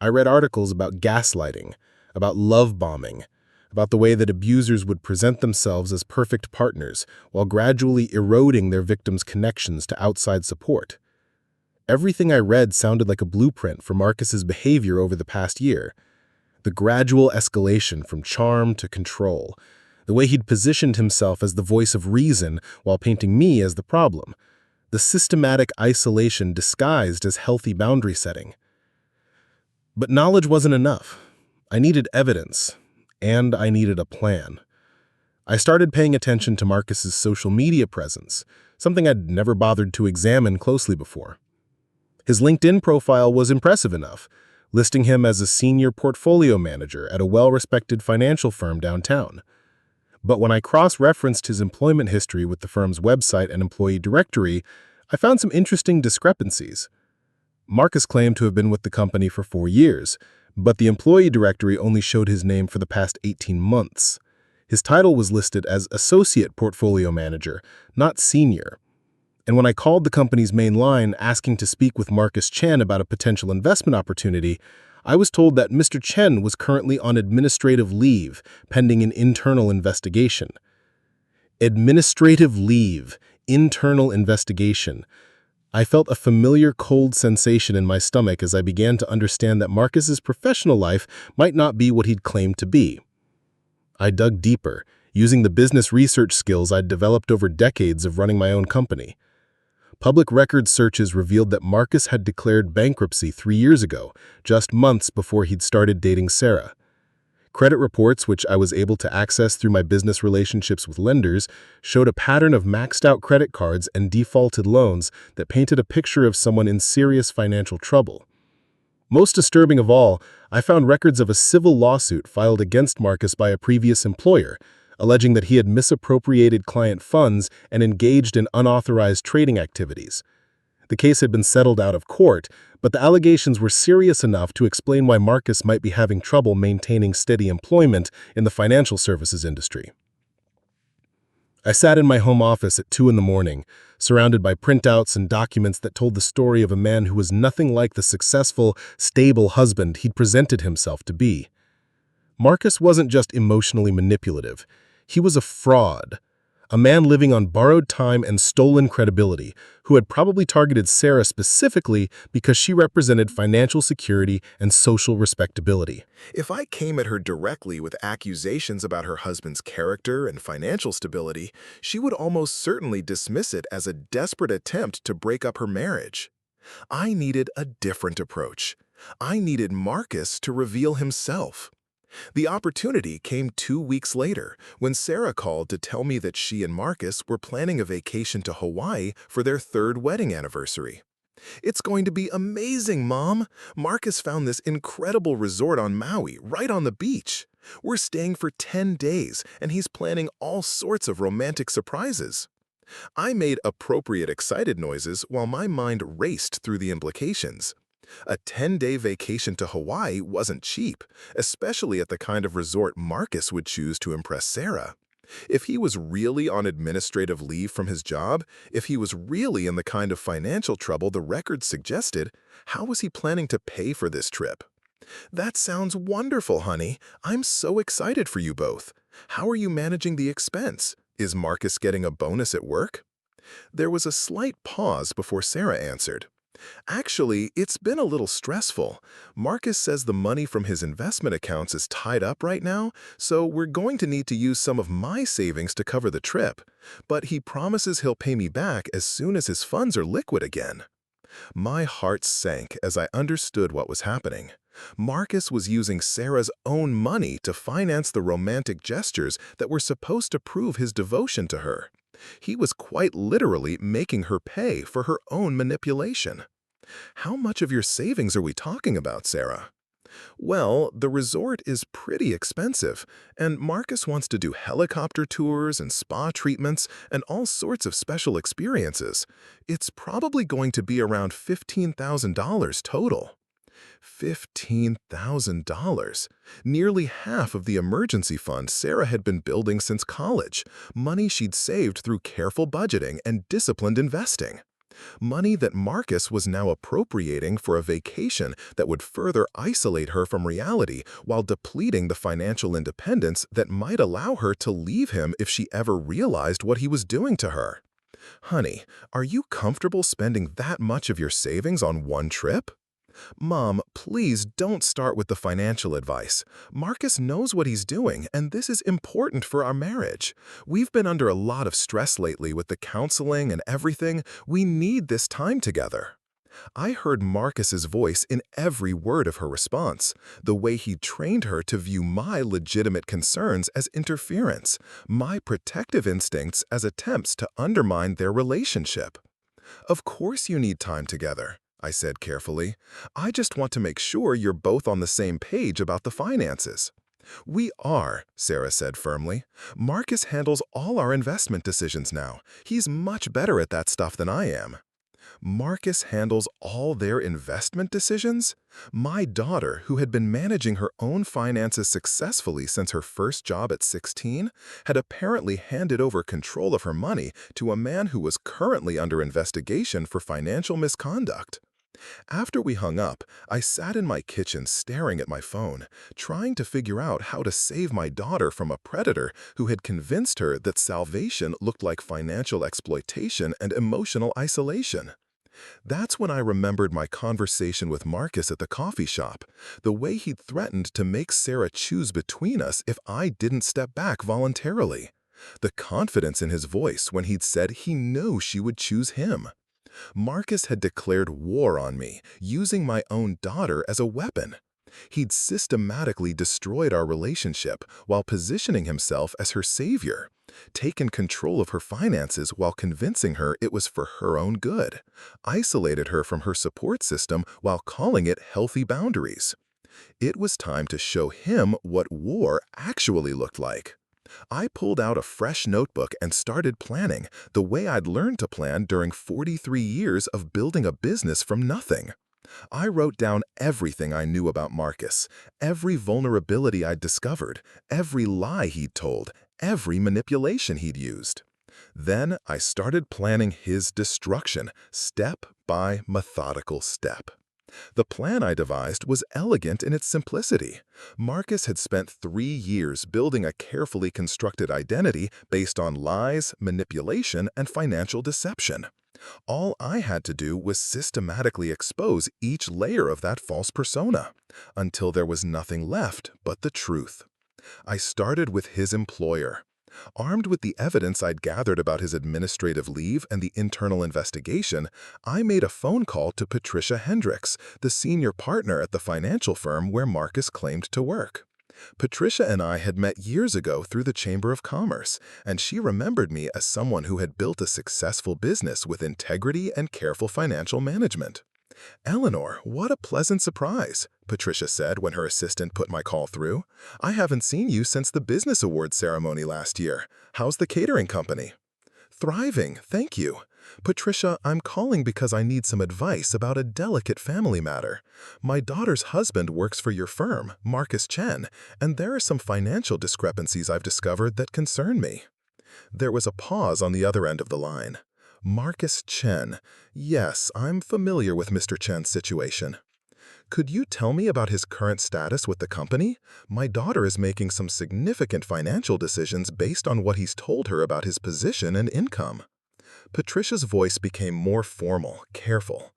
I read articles about gaslighting, about love bombing, about the way that abusers would present themselves as perfect partners while gradually eroding their victims' connections to outside support. Everything I read sounded like a blueprint for Marcus's behavior over the past year. The gradual escalation from charm to control, the way he'd positioned himself as the voice of reason while painting me as the problem, the systematic isolation disguised as healthy boundary setting. But knowledge wasn't enough. I needed evidence, and I needed a plan. I started paying attention to Marcus's social media presence, something I'd never bothered to examine closely before. His LinkedIn profile was impressive enough, listing him as a senior portfolio manager at a well-respected financial firm downtown. But when I cross-referenced his employment history with the firm's website and employee directory, I found some interesting discrepancies. Marcus claimed to have been with the company for 4 years, but the employee directory only showed his name for the past 18 months. His title was listed as Associate Portfolio Manager, not Senior. And when I called the company's main line asking to speak with Marcus Chen about a potential investment opportunity, I was told that Mr. Chen was currently on administrative leave, pending an internal investigation. Administrative leave, internal investigation. I felt a familiar cold sensation in my stomach as I began to understand that Marcus's professional life might not be what he'd claimed to be. I dug deeper, using the business research skills I'd developed over decades of running my own company. Public records searches revealed that Marcus had declared bankruptcy 3 years ago, just months before he'd started dating Sarah. Credit reports, which I was able to access through my business relationships with lenders, showed a pattern of maxed-out credit cards and defaulted loans that painted a picture of someone in serious financial trouble. Most disturbing of all, I found records of a civil lawsuit filed against Marcus by a previous employer, alleging that he had misappropriated client funds and engaged in unauthorized trading activities. The case had been settled out of court, but the allegations were serious enough to explain why Marcus might be having trouble maintaining steady employment in the financial services industry. I sat in my home office at 2 in the morning, surrounded by printouts and documents that told the story of a man who was nothing like the successful, stable husband he'd presented himself to be. Marcus wasn't just emotionally manipulative. He was a fraud. A man living on borrowed time and stolen credibility, who had probably targeted Sarah specifically because she represented financial security and social respectability. If I came at her directly with accusations about her husband's character and financial stability, she would almost certainly dismiss it as a desperate attempt to break up her marriage. I needed a different approach. I needed Marcus to reveal himself. The opportunity came 2 weeks later when Sarah called to tell me that she and Marcus were planning a vacation to Hawaii for their 3rd wedding anniversary. "It's going to be amazing, Mom! Marcus found this incredible resort on Maui, right on the beach. We're staying for 10 days, and he's planning all sorts of romantic surprises." I made appropriate excited noises while my mind raced through the implications. A 10-day vacation to Hawaii wasn't cheap, especially at the kind of resort Marcus would choose to impress Sarah. If he was really on administrative leave from his job, if he was really in the kind of financial trouble the records suggested, how was he planning to pay for this trip? "That sounds wonderful, honey. I'm so excited for you both. How are you managing the expense? Is Marcus getting a bonus at work?" There was a slight pause before Sarah answered. "Actually, it's been a little stressful. Marcus says the money from his investment accounts is tied up right now, so we're going to need to use some of my savings to cover the trip. But he promises he'll pay me back as soon as his funds are liquid again." My heart sank as I understood what was happening. Marcus was using Sarah's own money to finance the romantic gestures that were supposed to prove his devotion to her. He was quite literally making her pay for her own manipulation. "How much of your savings are we talking about, Sarah?" Well, the resort is pretty expensive, and Marcus wants to do helicopter tours and spa treatments and all sorts of special experiences. It's probably going to be around $15,000 total. $15,000. Nearly half of the emergency fund Sarah had been building since college, money she'd saved through careful budgeting and disciplined investing. Money that Marcus was now appropriating for a vacation that would further isolate her from reality while depleting the financial independence that might allow her to leave him if she ever realized what he was doing to her. Honey, are you comfortable spending that much of your savings on one trip? Mom, please don't start with the financial advice. Marcus knows what he's doing, and this is important for our marriage. We've been under a lot of stress lately with the counseling and everything. We need this time together. I heard Marcus's voice in every word of her response, the way he trained her to view my legitimate concerns as interference, my protective instincts as attempts to undermine their relationship. Of course you need time together, I said carefully. I just want to make sure you're both on the same page about the finances. We are, Sarah said firmly. Marcus handles all our investment decisions now. He's much better at that stuff than I am. Marcus handles all their investment decisions? My daughter, who had been managing her own finances successfully since her first job at 16, had apparently handed over control of her money to a man who was currently under investigation for financial misconduct. After we hung up, I sat in my kitchen staring at my phone, trying to figure out how to save my daughter from a predator who had convinced her that salvation looked like financial exploitation and emotional isolation. That's when I remembered my conversation with Marcus at the coffee shop, the way he'd threatened to make Sarah choose between us if I didn't step back voluntarily. The confidence in his voice when he'd said he knew she would choose him. Marcus had declared war on me, using my own daughter as a weapon. He'd systematically destroyed our relationship while positioning himself as her savior, taken control of her finances while convincing her it was for her own good, isolated her from her support system while calling it healthy boundaries. It was time to show him what war actually looked like. I pulled out a fresh notebook and started planning the way I'd learned to plan during 43 years of building a business from nothing. I wrote down everything I knew about Marcus, every vulnerability I'd discovered, every lie he'd told, every manipulation he'd used. Then I started planning his destruction, step by methodical step. The plan I devised was elegant in its simplicity. Marcus had spent 3 years building a carefully constructed identity based on lies, manipulation, and financial deception. All I had to do was systematically expose each layer of that false persona, until there was nothing left but the truth. I started with his employer. Armed with the evidence I'd gathered about his administrative leave and the internal investigation, I made a phone call to Patricia Hendricks, the senior partner at the financial firm where Marcus claimed to work. Patricia and I had met years ago through the Chamber of Commerce, and she remembered me as someone who had built a successful business with integrity and careful financial management. "Eleanor, what a pleasant surprise," Patricia said when her assistant put my call through. "I haven't seen you since the business awards ceremony last year. How's the catering company?" "Thriving, thank you. Patricia, I'm calling because I need some advice about a delicate family matter. My daughter's husband works for your firm, Marcus Chen, and there are some financial discrepancies I've discovered that concern me." There was a pause on the other end of the line. Marcus Chen. Yes, I'm familiar with Mr. Chen's situation. "Could you tell me about his current status with the company? My daughter is making some significant financial decisions based on what he's told her about his position and income." Patricia's voice became more formal, careful.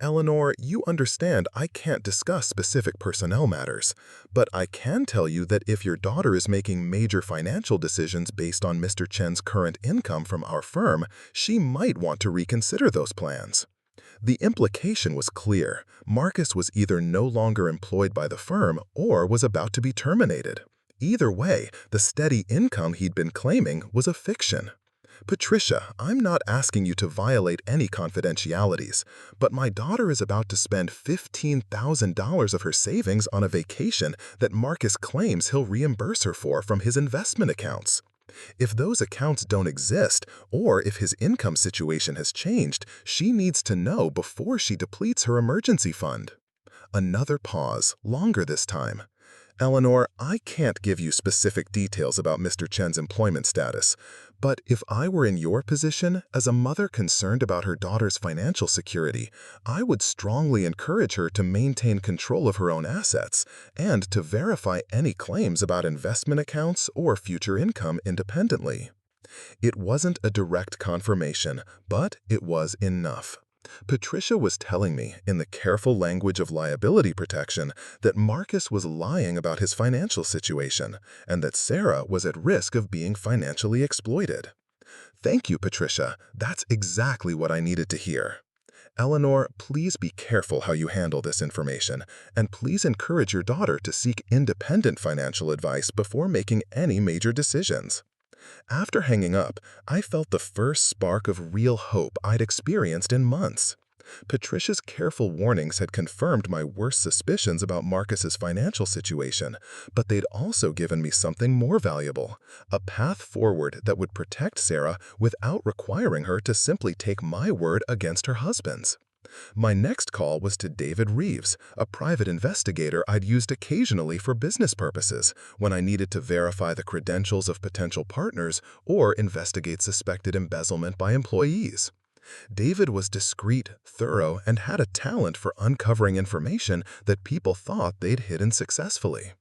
"Eleanor, you understand I can't discuss specific personnel matters, but I can tell you that if your daughter is making major financial decisions based on Mr. Chen's current income from our firm, she might want to reconsider those plans." The implication was clear. Marcus was either no longer employed by the firm or was about to be terminated. Either way, the steady income he'd been claiming was a fiction. Patricia, I'm not asking you to violate any confidentialities, but my daughter is about to spend $15,000 of her savings on a vacation that Marcus claims he'll reimburse her for from his investment accounts. If those accounts don't exist, or if his income situation has changed, she needs to know before she depletes her emergency fund. Another pause, longer this time. Eleanor, I can't give you specific details about Mr. Chen's employment status, but if I were in your position, as a mother concerned about her daughter's financial security, I would strongly encourage her to maintain control of her own assets and to verify any claims about investment accounts or future income independently. It wasn't a direct confirmation, but it was enough. Patricia was telling me, in the careful language of liability protection, that Marcus was lying about his financial situation and that Sarah was at risk of being financially exploited. Thank you, Patricia. That's exactly what I needed to hear. Eleanor, please be careful how you handle this information, and please encourage your daughter to seek independent financial advice before making any major decisions. After hanging up, I felt the first spark of real hope I'd experienced in months. Patricia's careful warnings had confirmed my worst suspicions about Marcus's financial situation, but they'd also given me something more valuable, a path forward that would protect Sarah without requiring her to simply take my word against her husband's. My next call was to David Reeves, a private investigator I'd used occasionally for business purposes when I needed to verify the credentials of potential partners or investigate suspected embezzlement by employees. David was discreet, thorough, and had a talent for uncovering information that people thought they'd hidden successfully.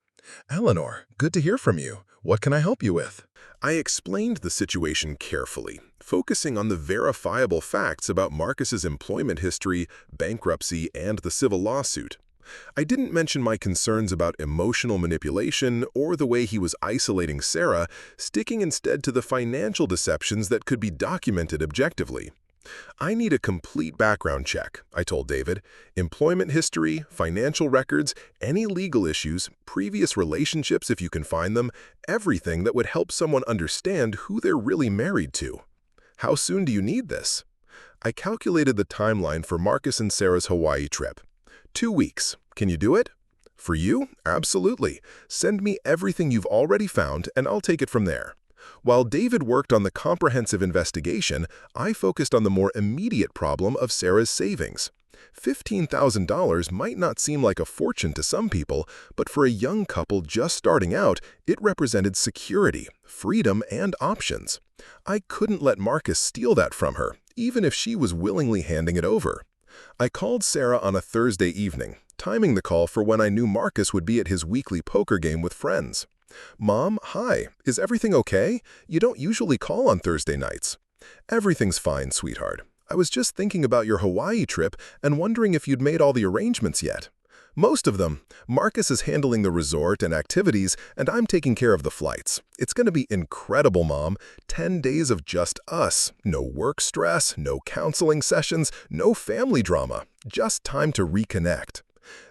Eleanor, good to hear from you. What can I help you with? I explained the situation carefully, focusing on the verifiable facts about Marcus's employment history, bankruptcy, and the civil lawsuit. I didn't mention my concerns about emotional manipulation or the way he was isolating Sarah, sticking instead to the financial deceptions that could be documented objectively. I need a complete background check, I told David. Employment history, financial records, any legal issues, previous relationships if you can find them, everything that would help someone understand who they're really married to. How soon do you need this? I calculated the timeline for Marcus and Sarah's Hawaii trip. 2 weeks. Can you do it? For you? Absolutely. Send me everything you've already found and I'll take it from there. While David worked on the comprehensive investigation, I focused on the more immediate problem of Sarah's savings. $15,000 might not seem like a fortune to some people, but for a young couple just starting out, it represented security, freedom, and options. I couldn't let Marcus steal that from her, even if she was willingly handing it over. I called Sarah on a Thursday evening, timing the call for when I knew Marcus would be at his weekly poker game with friends. Mom, hi, is everything okay? You don't usually call on Thursday nights. Everything's fine, sweetheart. I was just thinking about your Hawaii trip and wondering if you'd made all the arrangements yet. Most of them. Marcus is handling the resort and activities, and I'm taking care of the flights. It's going to be incredible, Mom. 10 days of just us. No work stress, no counseling sessions, no family drama. Just time to reconnect.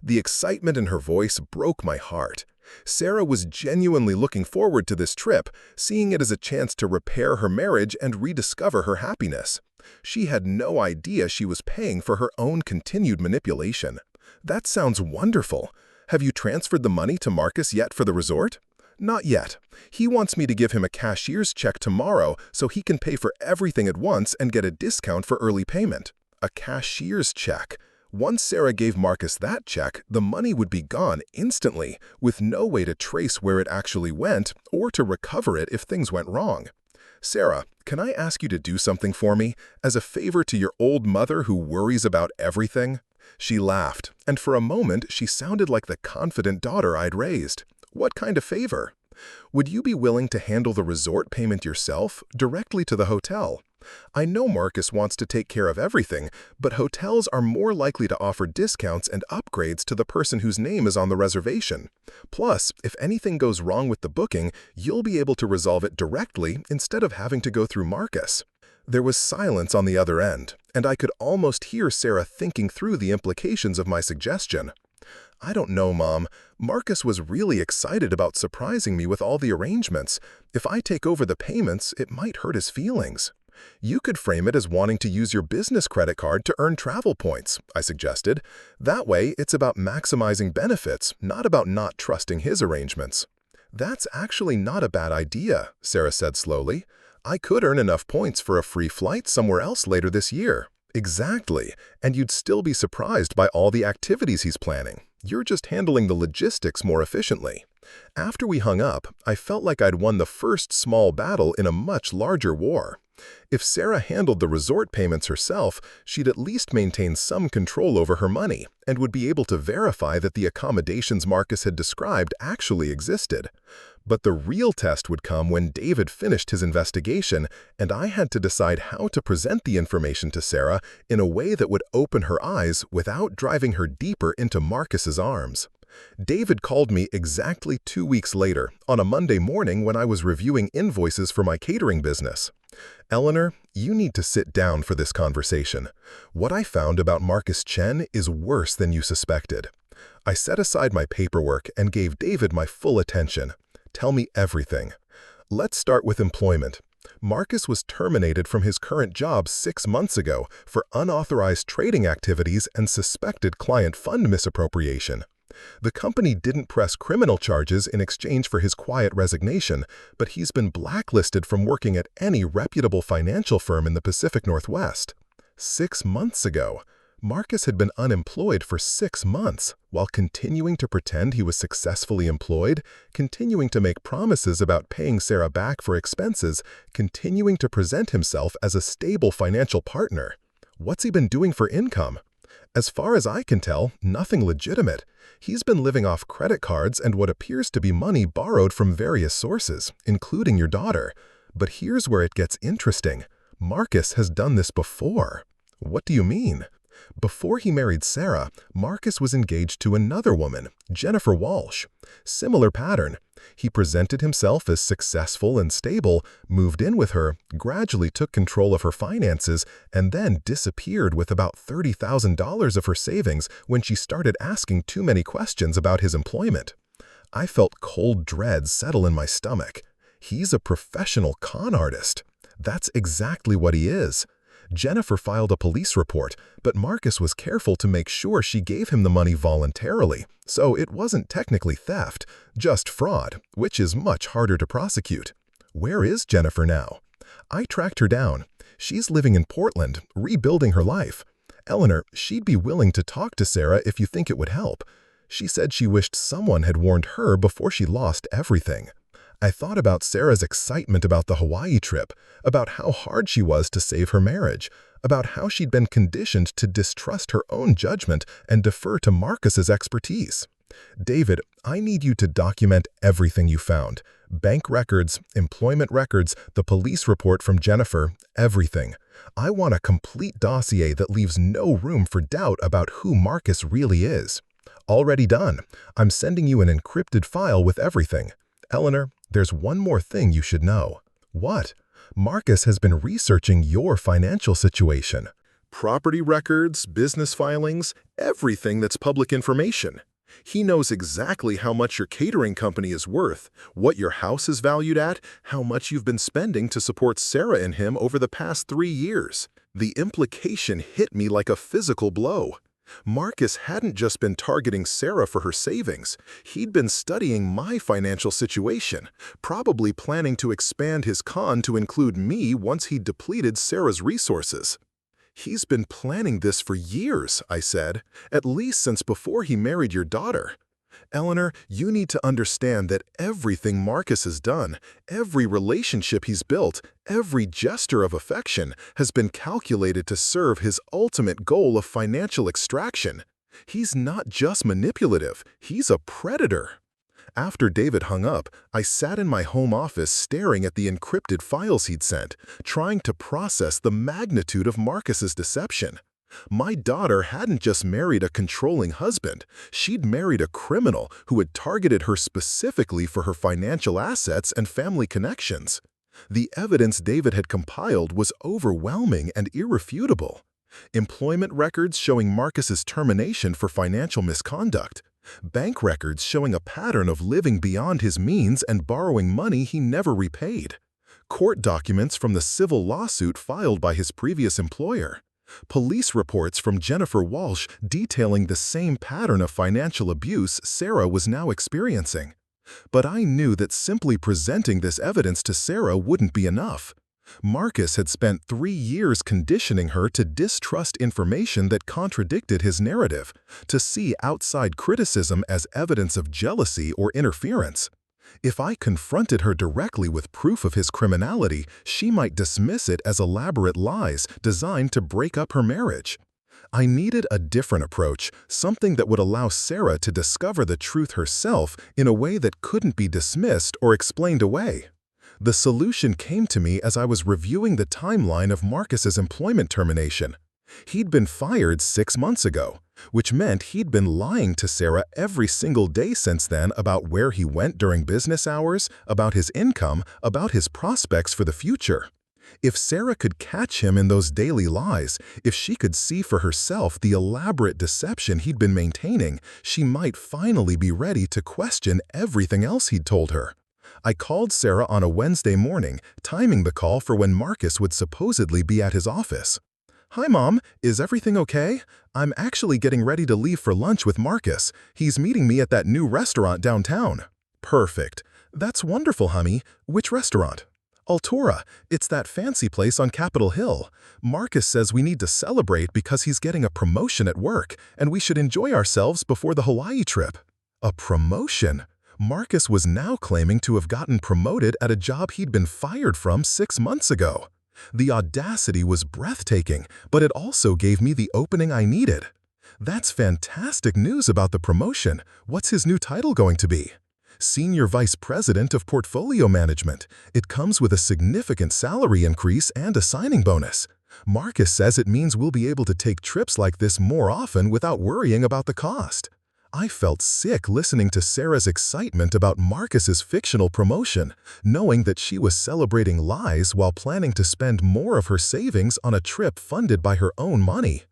The excitement in her voice broke my heart. Sarah was genuinely looking forward to this trip, seeing it as a chance to repair her marriage and rediscover her happiness. She had no idea she was paying for her own continued manipulation. That sounds wonderful. Have you transferred the money to Marcus yet for the resort? Not yet. He wants me to give him a cashier's check tomorrow so he can pay for everything at once and get a discount for early payment. A cashier's check. Once Sarah gave Marcus that check, the money would be gone instantly, with no way to trace where it actually went or to recover it if things went wrong. Sarah, can I ask you to do something for me, as a favor to your old mother who worries about everything? She laughed, and for a moment she sounded like the confident daughter I'd raised. What kind of favor? Would you be willing to handle the resort payment yourself, directly to the hotel? I know Marcus wants to take care of everything, but hotels are more likely to offer discounts and upgrades to the person whose name is on the reservation. Plus, if anything goes wrong with the booking, you'll be able to resolve it directly instead of having to go through Marcus. There was silence on the other end, and I could almost hear Sarah thinking through the implications of my suggestion. I don't know, Mom. Marcus was really excited about surprising me with all the arrangements. If I take over the payments, it might hurt his feelings. You could frame it as wanting to use your business credit card to earn travel points, I suggested. That way, it's about maximizing benefits, not about not trusting his arrangements. That's actually not a bad idea, Sarah said slowly. I could earn enough points for a free flight somewhere else later this year. Exactly, and you'd still be surprised by all the activities he's planning. You're just handling the logistics more efficiently. After we hung up, I felt like I'd won the first small battle in a much larger war. If Sarah handled the resort payments herself, she'd at least maintain some control over her money and would be able to verify that the accommodations Marcus had described actually existed. But the real test would come when David finished his investigation and I had to decide how to present the information to Sarah in a way that would open her eyes without driving her deeper into Marcus's arms. David called me exactly 2 weeks later, on a Monday morning when I was reviewing invoices for my catering business. Eleanor, you need to sit down for this conversation. What I found about Marcus Chen is worse than you suspected. I set aside my paperwork and gave David my full attention. Tell me everything. Let's start with employment. Marcus was terminated from his current job 6 months ago for unauthorized trading activities and suspected client fund misappropriation. The company didn't press criminal charges in exchange for his quiet resignation, but he's been blacklisted from working at any reputable financial firm in the Pacific Northwest. 6 months ago, Marcus had been unemployed for 6 months, while continuing to pretend he was successfully employed, continuing to make promises about paying Sarah back for expenses, continuing to present himself as a stable financial partner. What's he been doing for income? As far as I can tell, nothing legitimate. He's been living off credit cards and what appears to be money borrowed from various sources, including your daughter. But here's where it gets interesting. Marcus has done this before. What do you mean? Before he married Sarah, Marcus was engaged to another woman, Jennifer Walsh. Similar pattern. He presented himself as successful and stable, moved in with her, gradually took control of her finances, and then disappeared with about $30,000 of her savings when she started asking too many questions about his employment. I felt cold dread settle in my stomach. He's a professional con artist. That's exactly what he is. Jennifer filed a police report, but Marcus was careful to make sure she gave him the money voluntarily, so it wasn't technically theft, just fraud, which is much harder to prosecute. Where is Jennifer now? I tracked her down. She's living in Portland, rebuilding her life. Eleanor, she'd be willing to talk to Sarah if you think it would help. She said she wished someone had warned her before she lost everything. I thought about Sarah's excitement about the Hawaii trip, about how hard she was to save her marriage, about how she'd been conditioned to distrust her own judgment and defer to Marcus's expertise. David, I need you to document everything you found. Bank records, employment records, the police report from Jennifer, everything. I want a complete dossier that leaves no room for doubt about who Marcus really is. Already done. I'm sending you an encrypted file with everything. Eleanor, there's one more thing you should know. What? Marcus has been researching your financial situation. Property records, business filings, everything that's public information. He knows exactly how much your catering company is worth, what your house is valued at, how much you've been spending to support Sarah and him over the past 3 years. The implication hit me like a physical blow. Marcus hadn't just been targeting Sarah for her savings. He'd been studying my financial situation, probably planning to expand his con to include me once he depleted Sarah's resources. He's been planning this for years, I said, at least since before he married your daughter. Eleanor, you need to understand that everything Marcus has done, every relationship he's built, every gesture of affection has been calculated to serve his ultimate goal of financial extraction. He's not just manipulative, he's a predator. After David hung up, I sat in my home office staring at the encrypted files he'd sent, trying to process the magnitude of Marcus's deception. My daughter hadn't just married a controlling husband, she'd married a criminal who had targeted her specifically for her financial assets and family connections. The evidence David had compiled was overwhelming and irrefutable. Employment records showing Marcus's termination for financial misconduct. Bank records showing a pattern of living beyond his means and borrowing money he never repaid. Court documents from the civil lawsuit filed by his previous employer. Police reports from Jennifer Walsh detailing the same pattern of financial abuse Sarah was now experiencing. But I knew that simply presenting this evidence to Sarah wouldn't be enough. Marcus had spent 3 years conditioning her to distrust information that contradicted his narrative, to see outside criticism as evidence of jealousy or interference. If I confronted her directly with proof of his criminality, she might dismiss it as elaborate lies designed to break up her marriage. I needed a different approach, something that would allow Sarah to discover the truth herself in a way that couldn't be dismissed or explained away. The solution came to me as I was reviewing the timeline of Marcus's employment termination. He'd been fired 6 months ago, which meant he'd been lying to Sarah every single day since then about where he went during business hours, about his income, about his prospects for the future. If Sarah could catch him in those daily lies, if she could see for herself the elaborate deception he'd been maintaining, she might finally be ready to question everything else he'd told her. I called Sarah on a Wednesday morning, timing the call for when Marcus would supposedly be at his office. "Hi, Mom. Is everything okay? I'm actually getting ready to leave for lunch with Marcus. He's meeting me at that new restaurant downtown." "Perfect. That's wonderful, honey. Which restaurant?" "Altura. It's that fancy place on Capitol Hill. Marcus says we need to celebrate because he's getting a promotion at work, and we should enjoy ourselves before the Hawaii trip." A promotion? Marcus was now claiming to have gotten promoted at a job he'd been fired from 6 months ago. The audacity was breathtaking, but it also gave me the opening I needed. "That's fantastic news about the promotion. What's his new title going to be?" "Senior Vice President of Portfolio Management. It comes with a significant salary increase and a signing bonus. Marcus says it means we'll be able to take trips like this more often without worrying about the cost." I felt sick listening to Sarah's excitement about Marcus's fictional promotion, knowing that she was celebrating lies while planning to spend more of her savings on a trip funded by her own money.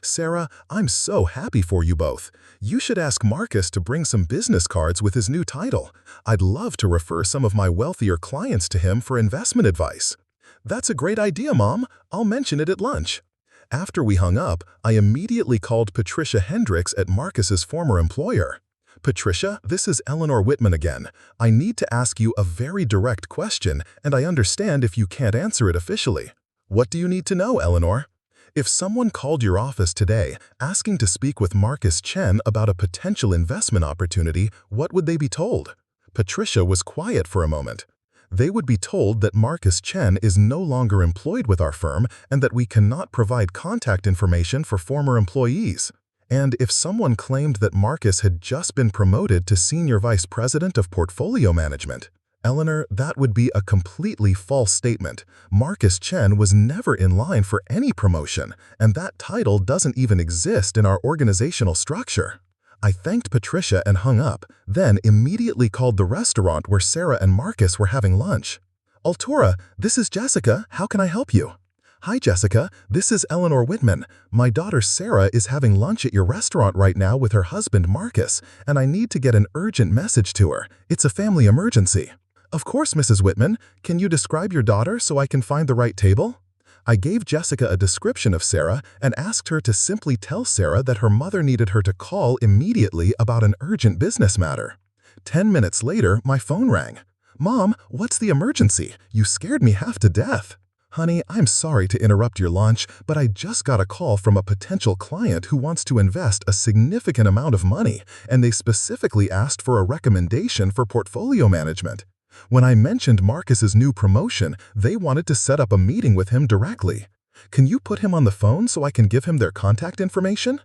"Sarah, I'm so happy for you both. You should ask Marcus to bring some business cards with his new title. I'd love to refer some of my wealthier clients to him for investment advice." "That's a great idea, Mom. I'll mention it at lunch." After we hung up, I immediately called Patricia Hendricks at Marcus's former employer. "Patricia, this is Eleanor Whitman again. I need to ask you a very direct question, and I understand if you can't answer it officially." "What do you need to know, Eleanor?" "If someone called your office today asking to speak with Marcus Chen about a potential investment opportunity, what would they be told?" Patricia was quiet for a moment. "They would be told that Marcus Chen is no longer employed with our firm and that we cannot provide contact information for former employees. And if someone claimed that Marcus had just been promoted to Senior Vice President of Portfolio Management, Eleanor, that would be a completely false statement. Marcus Chen was never in line for any promotion, and that title doesn't even exist in our organizational structure." I thanked Patricia and hung up, then immediately called the restaurant where Sarah and Marcus were having lunch. "Altura, this is Jessica. How can I help you?" "Hi, Jessica. This is Eleanor Whitman. My daughter Sarah is having lunch at your restaurant right now with her husband Marcus, and I need to get an urgent message to her. It's a family emergency." "Of course, Mrs. Whitman. Can you describe your daughter so I can find the right table?" I gave Jessica a description of Sarah and asked her to simply tell Sarah that her mother needed her to call immediately about an urgent business matter. 10 minutes later, my phone rang. "Mom, what's the emergency? You scared me half to death." "Honey, I'm sorry to interrupt your lunch, but I just got a call from a potential client who wants to invest a significant amount of money, and they specifically asked for a recommendation for portfolio management. When I mentioned Marcus's new promotion, they wanted to set up a meeting with him directly. Can you put him on the phone so I can give him their contact information?"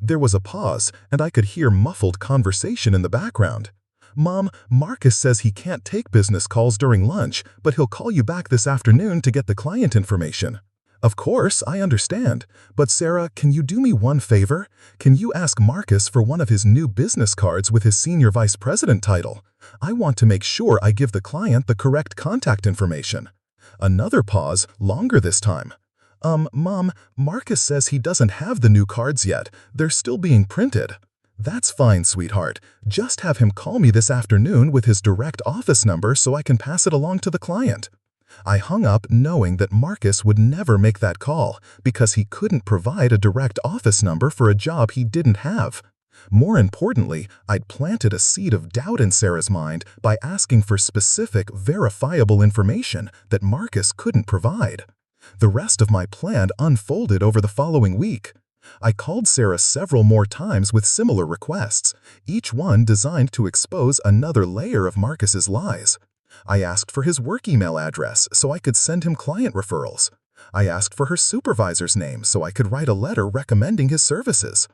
There was a pause, and I could hear muffled conversation in the background. "Mom, Marcus says he can't take business calls during lunch, but he'll call you back this afternoon to get the client information." "Of course, I understand. But Sarah, can you do me one favor? Can you ask Marcus for one of his new business cards with his Senior Vice President title? I want to make sure I give the client the correct contact information." Another pause, longer this time. Mom, Marcus says he doesn't have the new cards yet. They're still being printed. That's fine, sweetheart. Just have him call me this afternoon with his direct office number so I can pass it along to the client. I hung up knowing that Marcus would never make that call because he couldn't provide a direct office number for a job he didn't have. More importantly, I'd planted a seed of doubt in Sarah's mind by asking for specific, verifiable information that Marcus couldn't provide. The rest of my plan unfolded over the following week. I called Sarah several more times with similar requests, each one designed to expose another layer of Marcus's lies. I asked for his work email address so I could send him client referrals. I asked for her supervisor's name so I could write a letter recommending his services.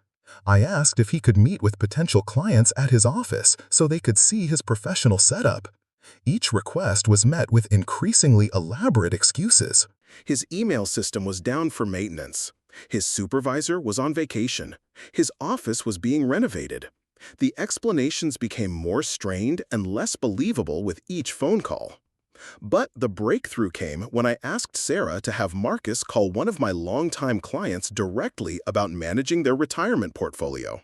I asked if he could meet with potential clients at his office so they could see his professional setup. Each request was met with increasingly elaborate excuses. His email system was down for maintenance. His supervisor was on vacation. His office was being renovated. The explanations became more strained and less believable with each phone call. But the breakthrough came when I asked Sarah to have Marcus call one of my longtime clients directly about managing their retirement portfolio.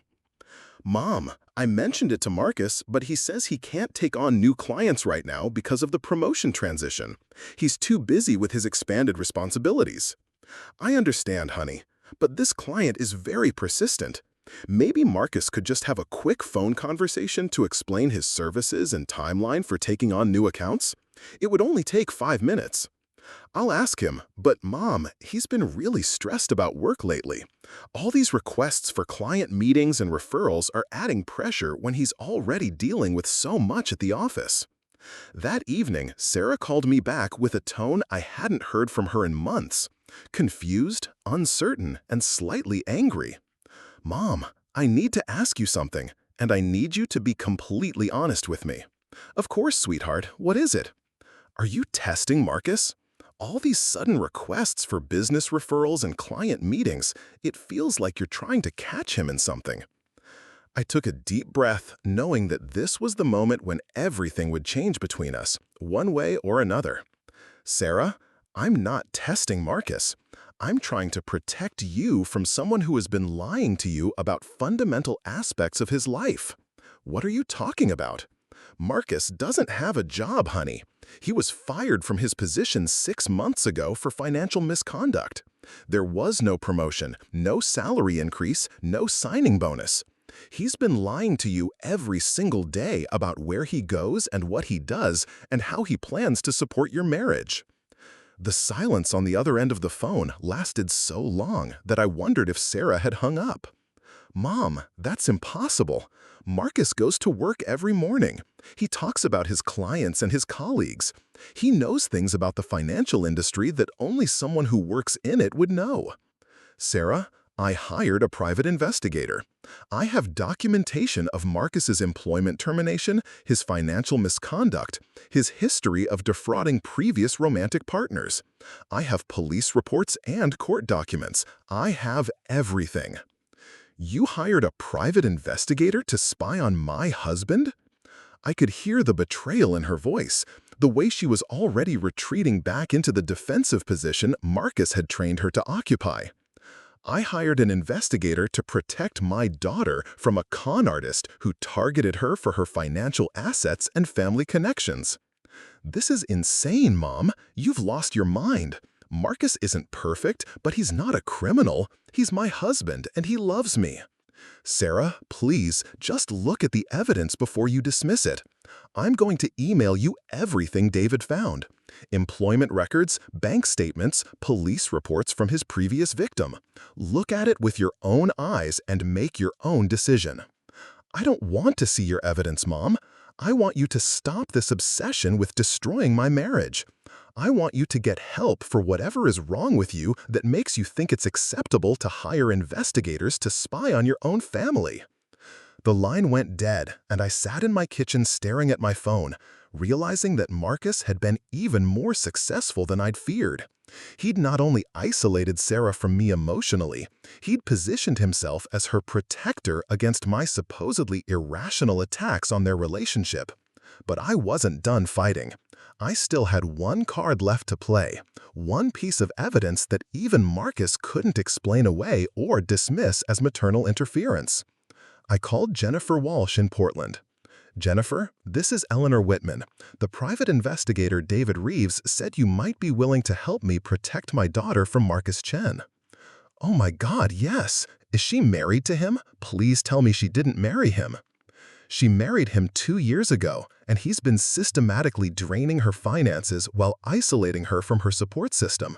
Mom, I mentioned it to Marcus, but he says he can't take on new clients right now because of the promotion transition. He's too busy with his expanded responsibilities. I understand, honey, but this client is very persistent. Maybe Marcus could just have a quick phone conversation to explain his services and timeline for taking on new accounts. It would only take 5 minutes. I'll ask him, but Mom, he's been really stressed about work lately. All these requests for client meetings and referrals are adding pressure when he's already dealing with so much at the office. That evening, Sarah called me back with a tone I hadn't heard from her in months. Confused, uncertain, and slightly angry. Mom, I need to ask you something, and I need you to be completely honest with me. Of course, sweetheart, what is it? Are you testing Marcus? All these sudden requests for business referrals and client meetings, it feels like you're trying to catch him in something. I took a deep breath, knowing that this was the moment when everything would change between us, one way or another. Sarah, I'm not testing Marcus. I'm trying to protect you from someone who has been lying to you about fundamental aspects of his life. What are you talking about? Marcus doesn't have a job, honey. He was fired from his position 6 months ago for financial misconduct. There was no promotion, no salary increase, no signing bonus. He's been lying to you every single day about where he goes and what he does and how he plans to support your marriage. The silence on the other end of the phone lasted so long that I wondered if Sarah had hung up. Mom, that's impossible. Marcus goes to work every morning. He talks about his clients and his colleagues. He knows things about the financial industry that only someone who works in it would know. Sarah, I hired a private investigator. I have documentation of Marcus's employment termination, his financial misconduct, his history of defrauding previous romantic partners. I have police reports and court documents. I have everything. You hired a private investigator to spy on my husband? I could hear the betrayal in her voice, the way she was already retreating back into the defensive position Marcus had trained her to occupy. I hired an investigator to protect my daughter from a con artist who targeted her for her financial assets and family connections. This is insane, Mom. You've lost your mind. Marcus isn't perfect, but he's not a criminal. He's my husband, and he loves me. Sarah, please, just look at the evidence before you dismiss it. I'm going to email you everything David found. Employment records, bank statements, police reports from his previous victim. Look at it with your own eyes and make your own decision. I don't want to see your evidence, Mom. I want you to stop this obsession with destroying my marriage. I want you to get help for whatever is wrong with you that makes you think it's acceptable to hire investigators to spy on your own family. The line went dead, and I sat in my kitchen staring at my phone, realizing that Marcus had been even more successful than I'd feared. He'd not only isolated Sarah from me emotionally, he'd positioned himself as her protector against my supposedly irrational attacks on their relationship. But I wasn't done fighting. I still had one card left to play, one piece of evidence that even Marcus couldn't explain away or dismiss as maternal interference. I called Jennifer Walsh in Portland. "Jennifer, this is Eleanor Whitman. The private investigator David Reeves said you might be willing to help me protect my daughter from Marcus Chen." "Oh my God, yes. Is she married to him? Please tell me she didn't marry him." "She married him 2 years ago, and he's been systematically draining her finances while isolating her from her support system.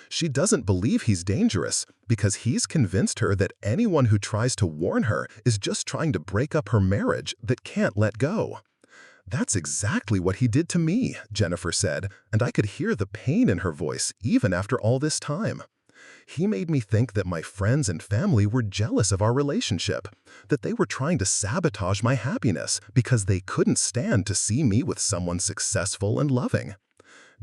She doesn't believe he's dangerous because he's convinced her that anyone who tries to warn her is just trying to break up her marriage that can't let go." "That's exactly what he did to me," Jennifer said, and I could hear the pain in her voice even after all this time. "He made me think that my friends and family were jealous of our relationship, that they were trying to sabotage my happiness because they couldn't stand to see me with someone successful and loving."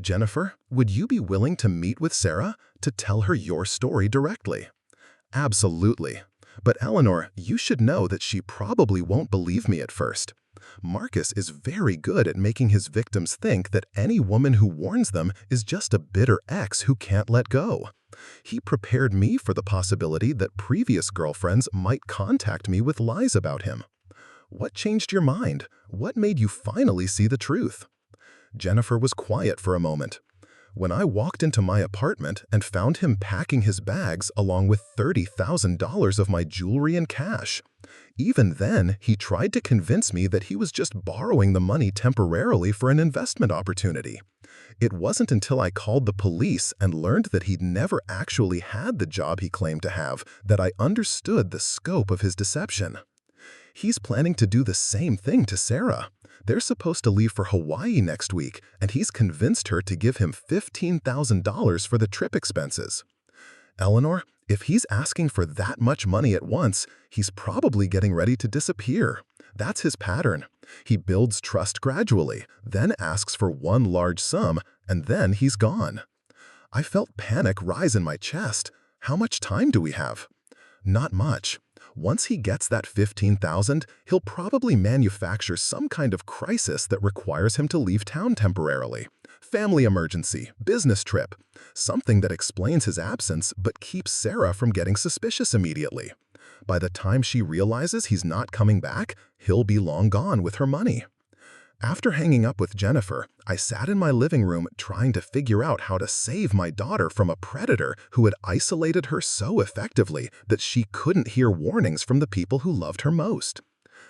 "Jennifer, would you be willing to meet with Sarah to tell her your story directly?" "Absolutely. But Eleanor, you should know that she probably won't believe me at first. Marcus is very good at making his victims think that any woman who warns them is just a bitter ex who can't let go. He prepared me for the possibility that previous girlfriends might contact me with lies about him. What changed your mind? What made you finally see the truth?" Jennifer was quiet for a moment. "When I walked into my apartment and found him packing his bags along with $30,000 of my jewelry and cash. Even then, he tried to convince me that he was just borrowing the money temporarily for an investment opportunity. It wasn't until I called the police and learned that he'd never actually had the job he claimed to have that I understood the scope of his deception. He's planning to do the same thing to Sarah. They're supposed to leave for Hawaii next week, and he's convinced her to give him $15,000 for the trip expenses. Eleanor, if he's asking for that much money at once, he's probably getting ready to disappear. That's his pattern. He builds trust gradually, then asks for one large sum, and then he's gone." I felt panic rise in my chest. "How much time do we have?" "Not much. Once he gets that $15,000, he'll probably manufacture some kind of crisis that requires him to leave town temporarily. Family emergency, business trip, something that explains his absence but keeps Sarah from getting suspicious immediately. By the time she realizes he's not coming back, he'll be long gone with her money." After hanging up with Jennifer, I sat in my living room trying to figure out how to save my daughter from a predator who had isolated her so effectively that she couldn't hear warnings from the people who loved her most.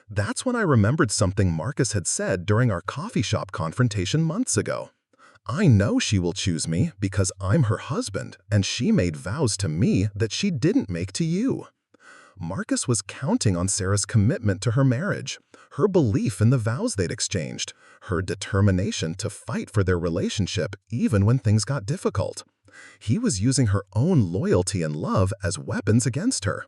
That's when I remembered something Marcus had said during our coffee shop confrontation months ago. "I know she will choose me because I'm her husband, and she made vows to me that she didn't make to you." Marcus was counting on Sarah's commitment to her marriage, her belief in the vows they'd exchanged, her determination to fight for their relationship even when things got difficult. He was using her own loyalty and love as weapons against her.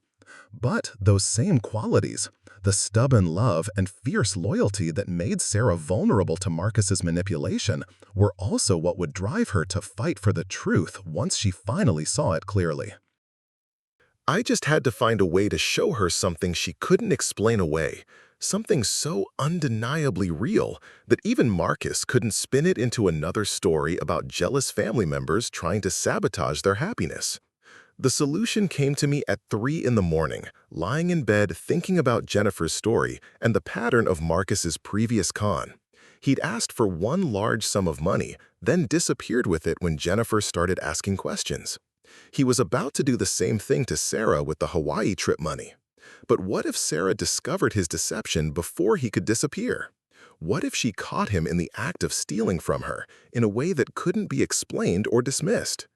But those same qualities, the stubborn love and fierce loyalty that made Sarah vulnerable to Marcus's manipulation, were also what would drive her to fight for the truth once she finally saw it clearly. I just had to find a way to show her something she couldn't explain away, something so undeniably real that even Marcus couldn't spin it into another story about jealous family members trying to sabotage their happiness. The solution came to me at 3 in the morning, lying in bed thinking about Jennifer's story and the pattern of Marcus's previous con. He'd asked for one large sum of money, then disappeared with it when Jennifer started asking questions. He was about to do the same thing to Sarah with the Hawaii trip money. But what if Sarah discovered his deception before he could disappear? What if she caught him in the act of stealing from her in a way that couldn't be explained or dismissed?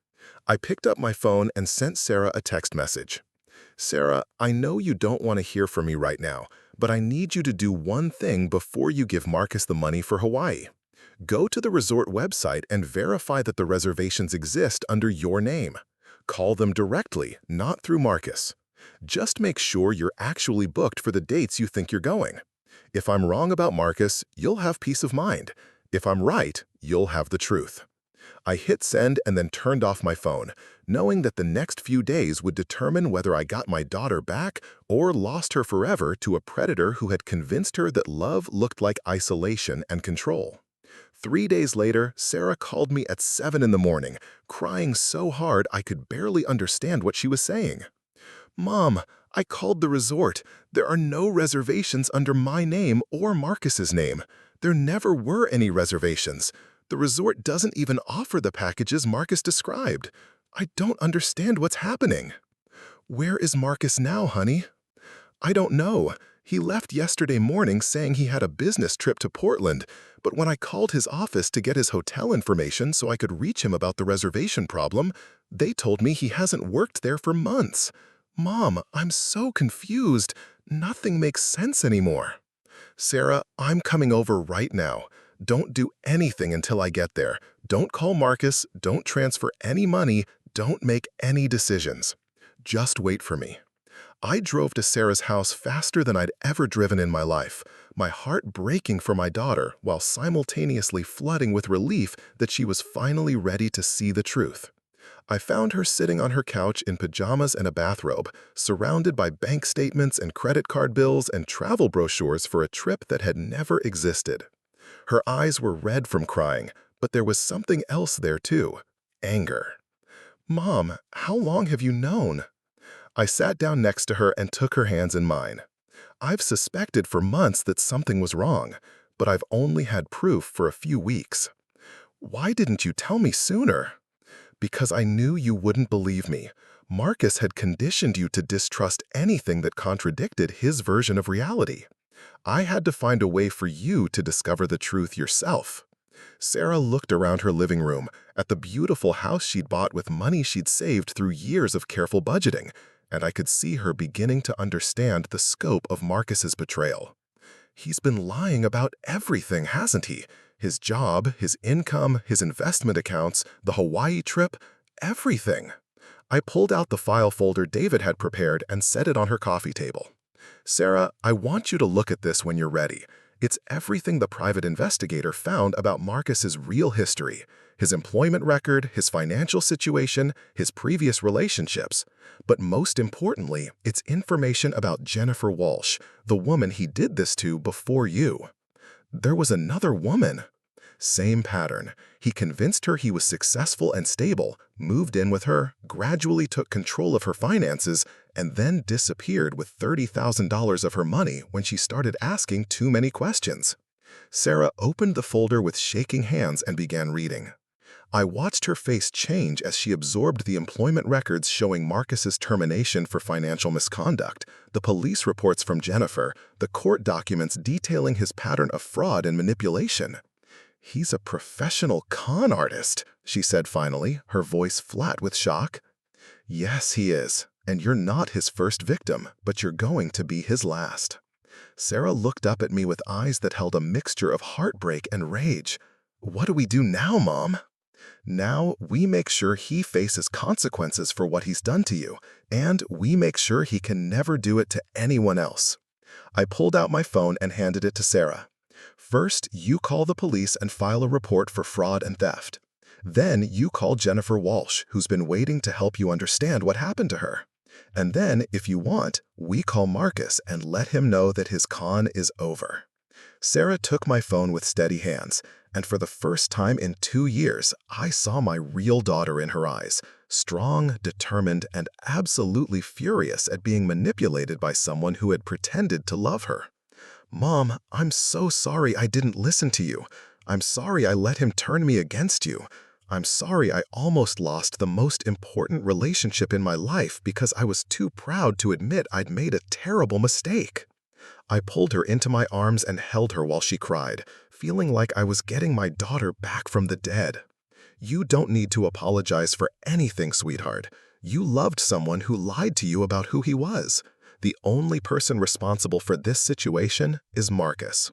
I picked up my phone and sent Sarah a text message. "Sarah, I know you don't want to hear from me right now, but I need you to do one thing before you give Marcus the money for Hawaii. Go to the resort website and verify that the reservations exist under your name. Call them directly, not through Marcus. Just make sure you're actually booked for the dates you think you're going. If I'm wrong about Marcus, you'll have peace of mind. If I'm right, you'll have the truth." I hit send and then turned off my phone, knowing that the next few days would determine whether I got my daughter back or lost her forever to a predator who had convinced her that love looked like isolation and control. 3 days later, Sarah called me at 7 in the morning, crying so hard I could barely understand what she was saying. "Mom, I called the resort. There are no reservations under my name or Marcus's name. There never were any reservations. The resort doesn't even offer the packages Marcus described. I don't understand what's happening." "Where is Marcus now, honey?" "I don't know. He left yesterday morning saying he had a business trip to Portland, but when I called his office to get his hotel information so I could reach him about the reservation problem, they told me he hasn't worked there for months. Mom, I'm so confused. Nothing makes sense anymore." "Sarah, I'm coming over right now. Don't do anything until I get there. Don't call Marcus, don't transfer any money, don't make any decisions. Just wait for me." I drove to Sarah's house faster than I'd ever driven in my life, my heart breaking for my daughter while simultaneously flooding with relief that she was finally ready to see the truth. I found her sitting on her couch in pajamas and a bathrobe, surrounded by bank statements and credit card bills and travel brochures for a trip that had never existed. Her eyes were red from crying, but there was something else there too: anger. "Mom, how long have you known?" I sat down next to her and took her hands in mine. "I've suspected for months that something was wrong, but I've only had proof for a few weeks." "Why didn't you tell me sooner?" "Because I knew you wouldn't believe me. Marcus had conditioned you to distrust anything that contradicted his version of reality. I had to find a way for you to discover the truth yourself." Sarah looked around her living room, at the beautiful house she'd bought with money she'd saved through years of careful budgeting, and I could see her beginning to understand the scope of Marcus's betrayal. "He's been lying about everything, hasn't he? His job, his income, his investment accounts, the Hawaii trip, everything." I pulled out the file folder David had prepared and set it on her coffee table. "Sarah, I want you to look at this when you're ready. It's everything the private investigator found about Marcus's real history, his employment record, his financial situation, his previous relationships. But most importantly, it's information about Jennifer Walsh, the woman he did this to before you." "There was another woman." "Same pattern. He convinced her he was successful and stable, moved in with her, gradually took control of her finances, and then disappeared with $30,000 of her money when she started asking too many questions." Sarah opened the folder with shaking hands and began reading. I watched her face change as she absorbed the employment records showing Marcus's termination for financial misconduct, the police reports from Jennifer, the court documents detailing his pattern of fraud and manipulation. "He's a professional con artist," she said finally, her voice flat with shock. "Yes, he is. And you're not his first victim, but you're going to be his last." Sarah looked up at me with eyes that held a mixture of heartbreak and rage. "What do we do now, Mom?" "Now we make sure he faces consequences for what he's done to you, and we make sure he can never do it to anyone else." I pulled out my phone and handed it to Sarah. "First, you call the police and file a report for fraud and theft. Then you call Jennifer Walsh, who's been waiting to help you understand what happened to her. And then, if you want, we call Marcus and let him know that his con is over." Sarah took my phone with steady hands, and for the first time in 2 years, I saw my real daughter in her eyes, strong, determined, and absolutely furious at being manipulated by someone who had pretended to love her. "Mom, I'm so sorry I didn't listen to you. I'm sorry I let him turn me against you. I'm sorry I almost lost the most important relationship in my life because I was too proud to admit I'd made a terrible mistake." I pulled her into my arms and held her while she cried, feeling like I was getting my daughter back from the dead. "You don't need to apologize for anything, sweetheart. You loved someone who lied to you about who he was. The only person responsible for this situation is Marcus."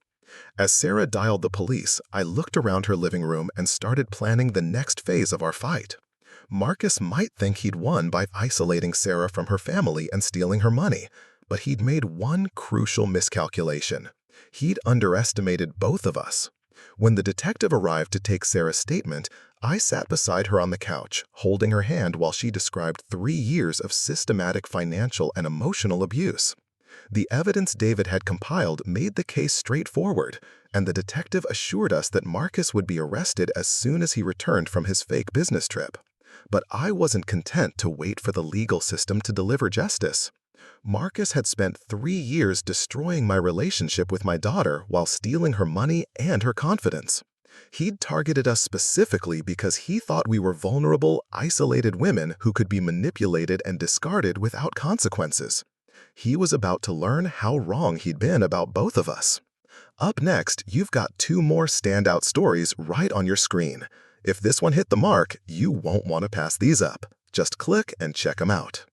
As Sarah dialed the police, I looked around her living room and started planning the next phase of our fight. Marcus might think he'd won by isolating Sarah from her family and stealing her money, but he'd made one crucial miscalculation. He'd underestimated both of us. When the detective arrived to take Sarah's statement, I sat beside her on the couch, holding her hand while she described 3 years of systematic financial and emotional abuse. The evidence David had compiled made the case straightforward, and the detective assured us that Marcus would be arrested as soon as he returned from his fake business trip. But I wasn't content to wait for the legal system to deliver justice. Marcus had spent 3 years destroying my relationship with my daughter while stealing her money and her confidence. He'd targeted us specifically because he thought we were vulnerable, isolated women who could be manipulated and discarded without consequences. He was about to learn how wrong he'd been about both of us. Up next, you've got 2 more standout stories right on your screen. If this one hit the mark, you won't want to pass these up. Just click and check them out.